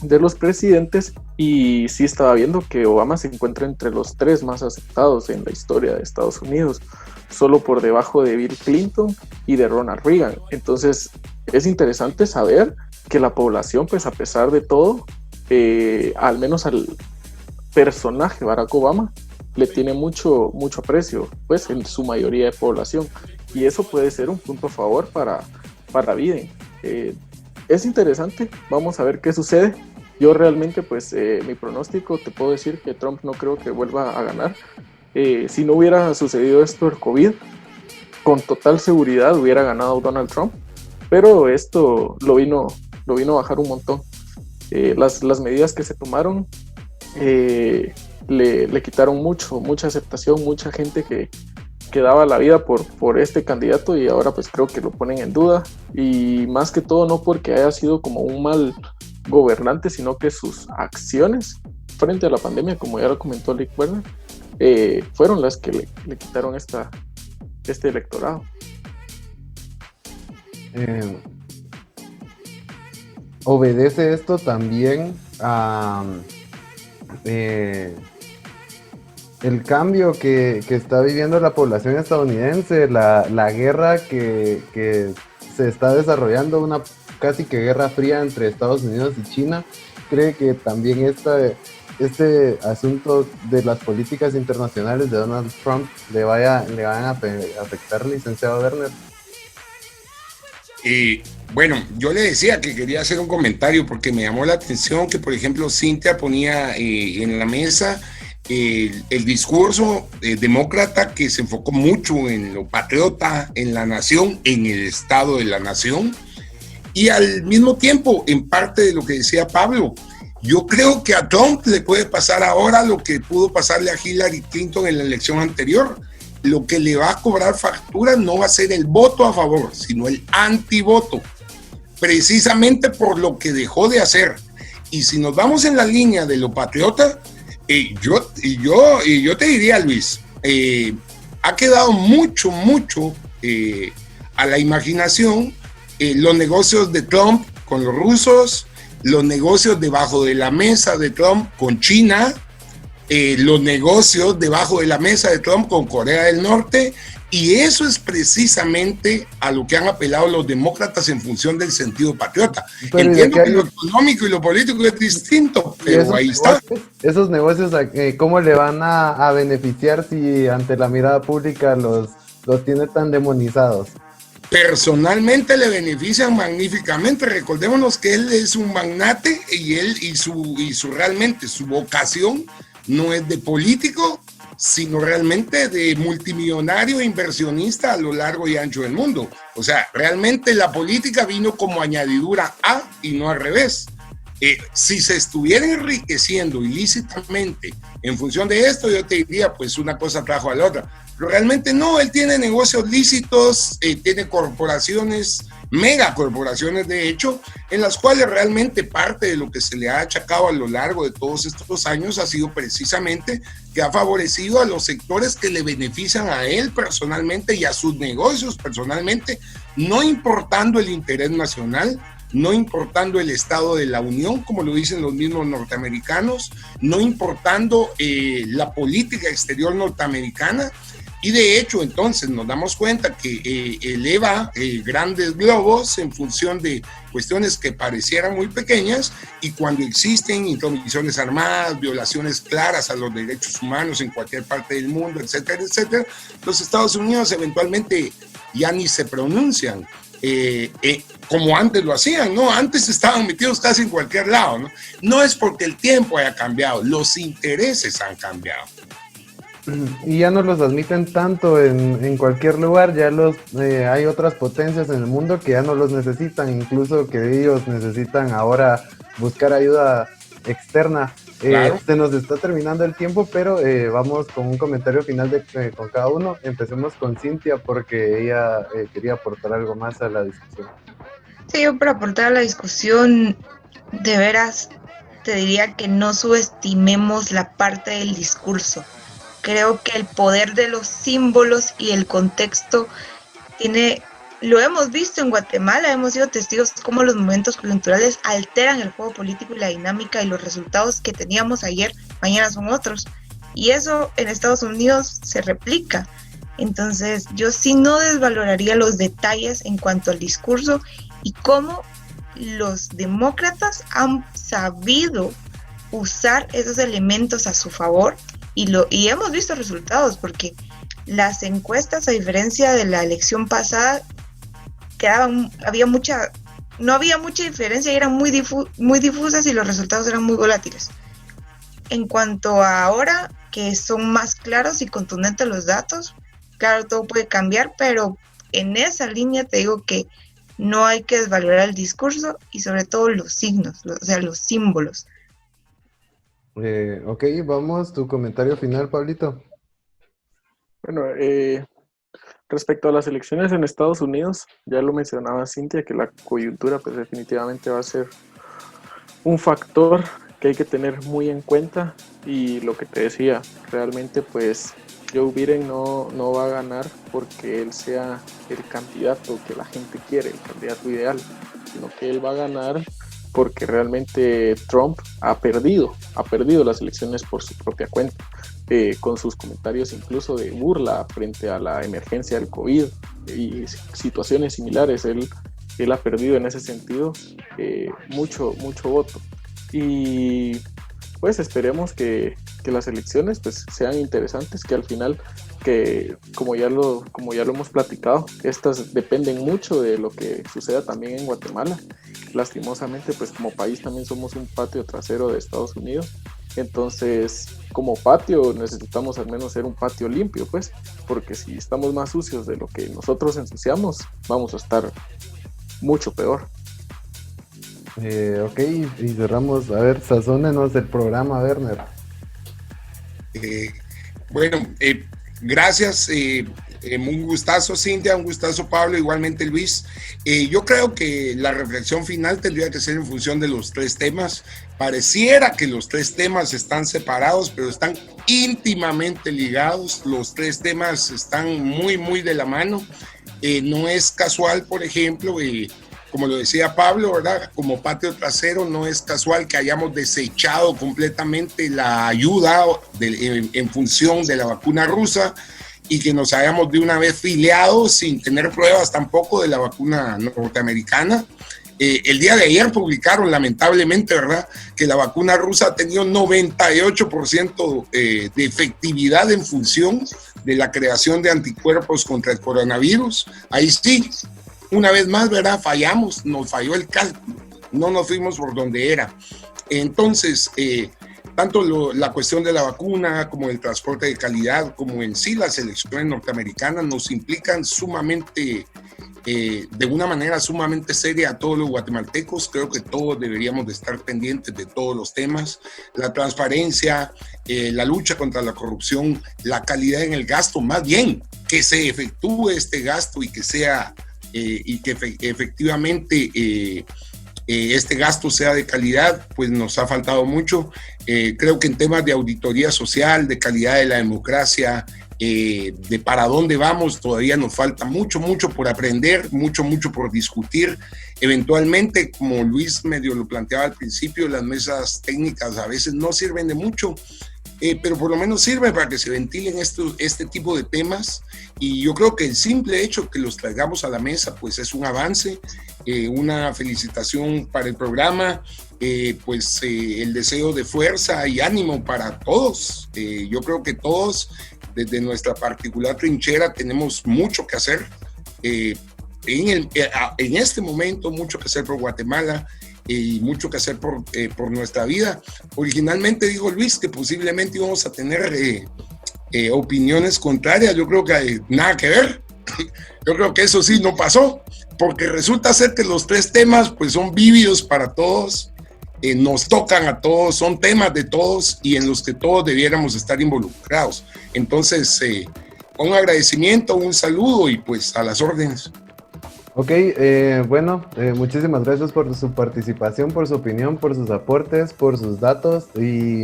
Speaker 3: de los presidentes, y sí estaba viendo que Obama se encuentra entre los 3 más aceptados en la historia de Estados Unidos, solo por debajo de Bill Clinton y de Ronald Reagan. Entonces es interesante saber que la población, pues a pesar de todo, al menos al personaje Barack Obama le tiene mucho aprecio, pues en su mayoría de población, y eso puede ser un punto a favor para Biden. Es interesante, vamos a ver qué sucede. Yo realmente, pues, mi pronóstico, te puedo decir que Trump no creo que vuelva a ganar. Si no hubiera sucedido esto del COVID, con total seguridad hubiera ganado Donald Trump, pero esto lo vino a bajar un montón. Las medidas que se tomaron le quitaron mucha aceptación, mucha gente que daba la vida por este candidato, y ahora pues creo que lo ponen en duda, y más que todo no porque haya sido como un mal gobernante, sino que sus acciones frente a la pandemia, como ya lo comentó Rick Werner, fueron las que le quitaron este electorado.
Speaker 1: Obedece esto también a el cambio que está viviendo la población estadounidense, la guerra que se está desarrollando, una casi que guerra fría entre Estados Unidos y China. ¿Cree que también este asunto de las políticas internacionales de Donald Trump le van a afectar, licenciado Werner?
Speaker 4: Bueno, yo le decía que quería hacer un comentario porque me llamó la atención que, por ejemplo, Cintia ponía en la mesa el discurso demócrata, que se enfocó mucho en lo patriota, en la nación, en el estado de la nación, y al mismo tiempo, en parte de lo que decía Pablo, yo creo que a Trump le puede pasar ahora lo que pudo pasarle a Hillary Clinton en la elección anterior. Lo que le va a cobrar factura no va a ser el voto a favor, sino el antivoto, precisamente por lo que dejó de hacer. Y si nos vamos en la línea de lo patriota, yo te diría, Luis, ha quedado mucho a la imaginación los negocios de Trump con los rusos, los negocios debajo de la mesa de Trump con China, los negocios debajo de la mesa de Trump con Corea del Norte, y eso es precisamente a lo que han apelado los demócratas en función del sentido patriota. Pero entiendo que lo económico y lo político es distinto, pero ahí está.
Speaker 1: Esos negocios, ¿cómo le van a beneficiar si ante la mirada pública los tiene tan demonizados?
Speaker 4: Personalmente le benefician magníficamente. Recordémonos que él es un magnate, y su realmente su vocación no es de político, sino realmente de multimillonario inversionista a lo largo y ancho del mundo. O sea, realmente la política vino como añadidura a, y no al revés. Si se estuviera enriqueciendo ilícitamente en función de esto, yo te diría, pues una cosa trajo a la otra. Pero realmente no, él tiene negocios lícitos, tiene corporaciones, megacorporaciones de hecho, en las cuales realmente parte de lo que se le ha achacado a lo largo de todos estos años ha sido precisamente que ha favorecido a los sectores que le benefician a él personalmente y a sus negocios personalmente, no importando el interés nacional, no importando el Estado de la Unión, como lo dicen los mismos norteamericanos, no importando la política exterior norteamericana. Y de hecho, entonces nos damos cuenta que eleva grandes globos en función de cuestiones que parecieran muy pequeñas, y cuando existen intromisiones armadas, violaciones claras a los derechos humanos en cualquier parte del mundo, etcétera, etcétera, los Estados Unidos eventualmente ya ni se pronuncian como antes lo hacían, ¿no? Antes estaban metidos casi en cualquier lado, ¿no? No es porque el tiempo haya cambiado, los intereses han cambiado.
Speaker 1: Y ya no los admiten tanto en cualquier lugar, ya hay otras potencias en el mundo que ya no los necesitan, incluso que ellos necesitan ahora buscar ayuda externa. Claro. Se nos está terminando el tiempo, pero vamos con un comentario final con cada uno. Empecemos con Cintia porque ella quería aportar algo más a la discusión.
Speaker 2: Sí, yo para aportar a la discusión, de veras, te diría que no subestimemos la parte del discurso. Creo que el poder de los símbolos y el contexto tiene lo hemos visto en Guatemala, hemos sido testigos cómo los momentos coyunturales alteran el juego político y la dinámica, y los resultados que teníamos ayer, mañana son otros. Y eso en Estados Unidos se replica. Entonces, yo sí no desvaloraría los detalles en cuanto al discurso y cómo los demócratas han sabido usar esos elementos a su favor, y hemos visto resultados, porque las encuestas, a diferencia de la elección pasada, no había mucha diferencia y eran muy difusas, y los resultados eran muy volátiles. En cuanto a ahora, que son más claros y contundentes los datos, claro, todo puede cambiar, pero en esa línea te digo que no hay que desvalorar el discurso y sobre todo los signos, o sea, los símbolos.
Speaker 1: Ok, vamos, tu comentario final, Pablito.
Speaker 3: Bueno, respecto a las elecciones en Estados Unidos, ya lo mencionaba Cintia, que la coyuntura pues definitivamente va a ser un factor que hay que tener muy en cuenta, y lo que te decía, realmente pues Joe Biden no va a ganar porque él sea el candidato que la gente quiere, el candidato ideal, sino que él va a ganar porque realmente Trump ha perdido las elecciones por su propia cuenta, con sus comentarios incluso de burla frente a la emergencia del COVID y situaciones similares. Él ha perdido en ese sentido mucho voto. Y pues esperemos que las elecciones pues sean interesantes, que al final, que como ya lo hemos platicado, estas dependen mucho de lo que suceda también en Guatemala. Lastimosamente pues como país también somos un patio trasero de Estados Unidos, entonces como patio necesitamos al menos ser un patio limpio, pues, porque si estamos más sucios de lo que nosotros ensuciamos, vamos a estar mucho peor.
Speaker 1: Ok, y cerramos, a ver, sazónenos el programa, Werner.
Speaker 4: Bueno, gracias, un gustazo Cintia, un gustazo Pablo, igualmente Luis. Yo creo que la reflexión final tendría que ser en función de los tres temas. Pareciera que los tres temas están separados, pero están íntimamente ligados. Los tres temas están muy de la mano. No es casual, por ejemplo, como lo decía Pablo, ¿verdad? Como patio trasero, no es casual que hayamos desechado completamente la ayuda en función de la vacuna rusa, y que nos hayamos de una vez filiado sin tener pruebas tampoco de la vacuna norteamericana. El día de ayer publicaron, lamentablemente, ¿verdad?, que la vacuna rusa ha tenido 98% de efectividad en función de la creación de anticuerpos contra el coronavirus. Ahí sí, una vez más, ¿verdad?, fallamos, nos falló el cálculo, no nos fuimos por donde era. Entonces, tanto la cuestión de la vacuna como el transporte de calidad, como en sí las elecciones norteamericanas, nos implican sumamente, de una manera sumamente seria a todos los guatemaltecos. Creo que todos deberíamos de estar pendientes de todos los temas: la transparencia, la lucha contra la corrupción, la calidad en el gasto, más bien que se efectúe este gasto y que sea y que efectivamente este gasto sea de calidad. Pues nos ha faltado mucho. Creo que en temas de auditoría social, de calidad de la democracia, de para dónde vamos, todavía nos falta mucho por aprender, mucho por discutir. Eventualmente, como Luis medio lo planteaba al principio, las mesas técnicas a veces no sirven de mucho, pero por lo menos sirve para que se ventilen este tipo de temas, y yo creo que el simple hecho que los traigamos a la mesa pues es un avance. Una felicitación para el programa, el deseo de fuerza y ánimo para todos. Yo creo que todos, desde nuestra particular trinchera, tenemos mucho que hacer en este momento, mucho que hacer por Guatemala y mucho que hacer por nuestra vida. Originalmente dijo Luis que posiblemente íbamos a tener opiniones contrarias. Yo creo que nada que ver. Yo creo que eso sí no pasó, porque resulta ser que los tres temas pues son vívidos para todos, nos tocan a todos, son temas de todos y en los que todos debiéramos estar involucrados. Entonces, un agradecimiento, un saludo y pues a las órdenes.
Speaker 1: Ok, muchísimas gracias por su participación, por su opinión, por sus aportes, por sus datos, y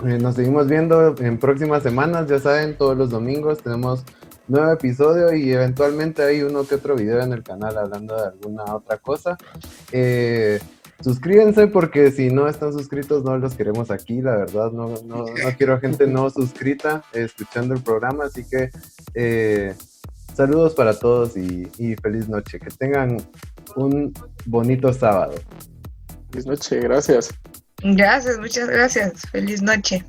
Speaker 1: nos seguimos viendo en próximas semanas. Ya saben, todos los domingos tenemos nuevo episodio y eventualmente hay uno que otro video en el canal hablando de alguna otra cosa. Suscríbanse porque si no están suscritos no los queremos aquí, la verdad no quiero gente no suscrita escuchando el programa, así que saludos para todos y feliz noche, que tengan un bonito sábado.
Speaker 3: Feliz noche, gracias.
Speaker 2: Gracias, muchas gracias. Feliz noche.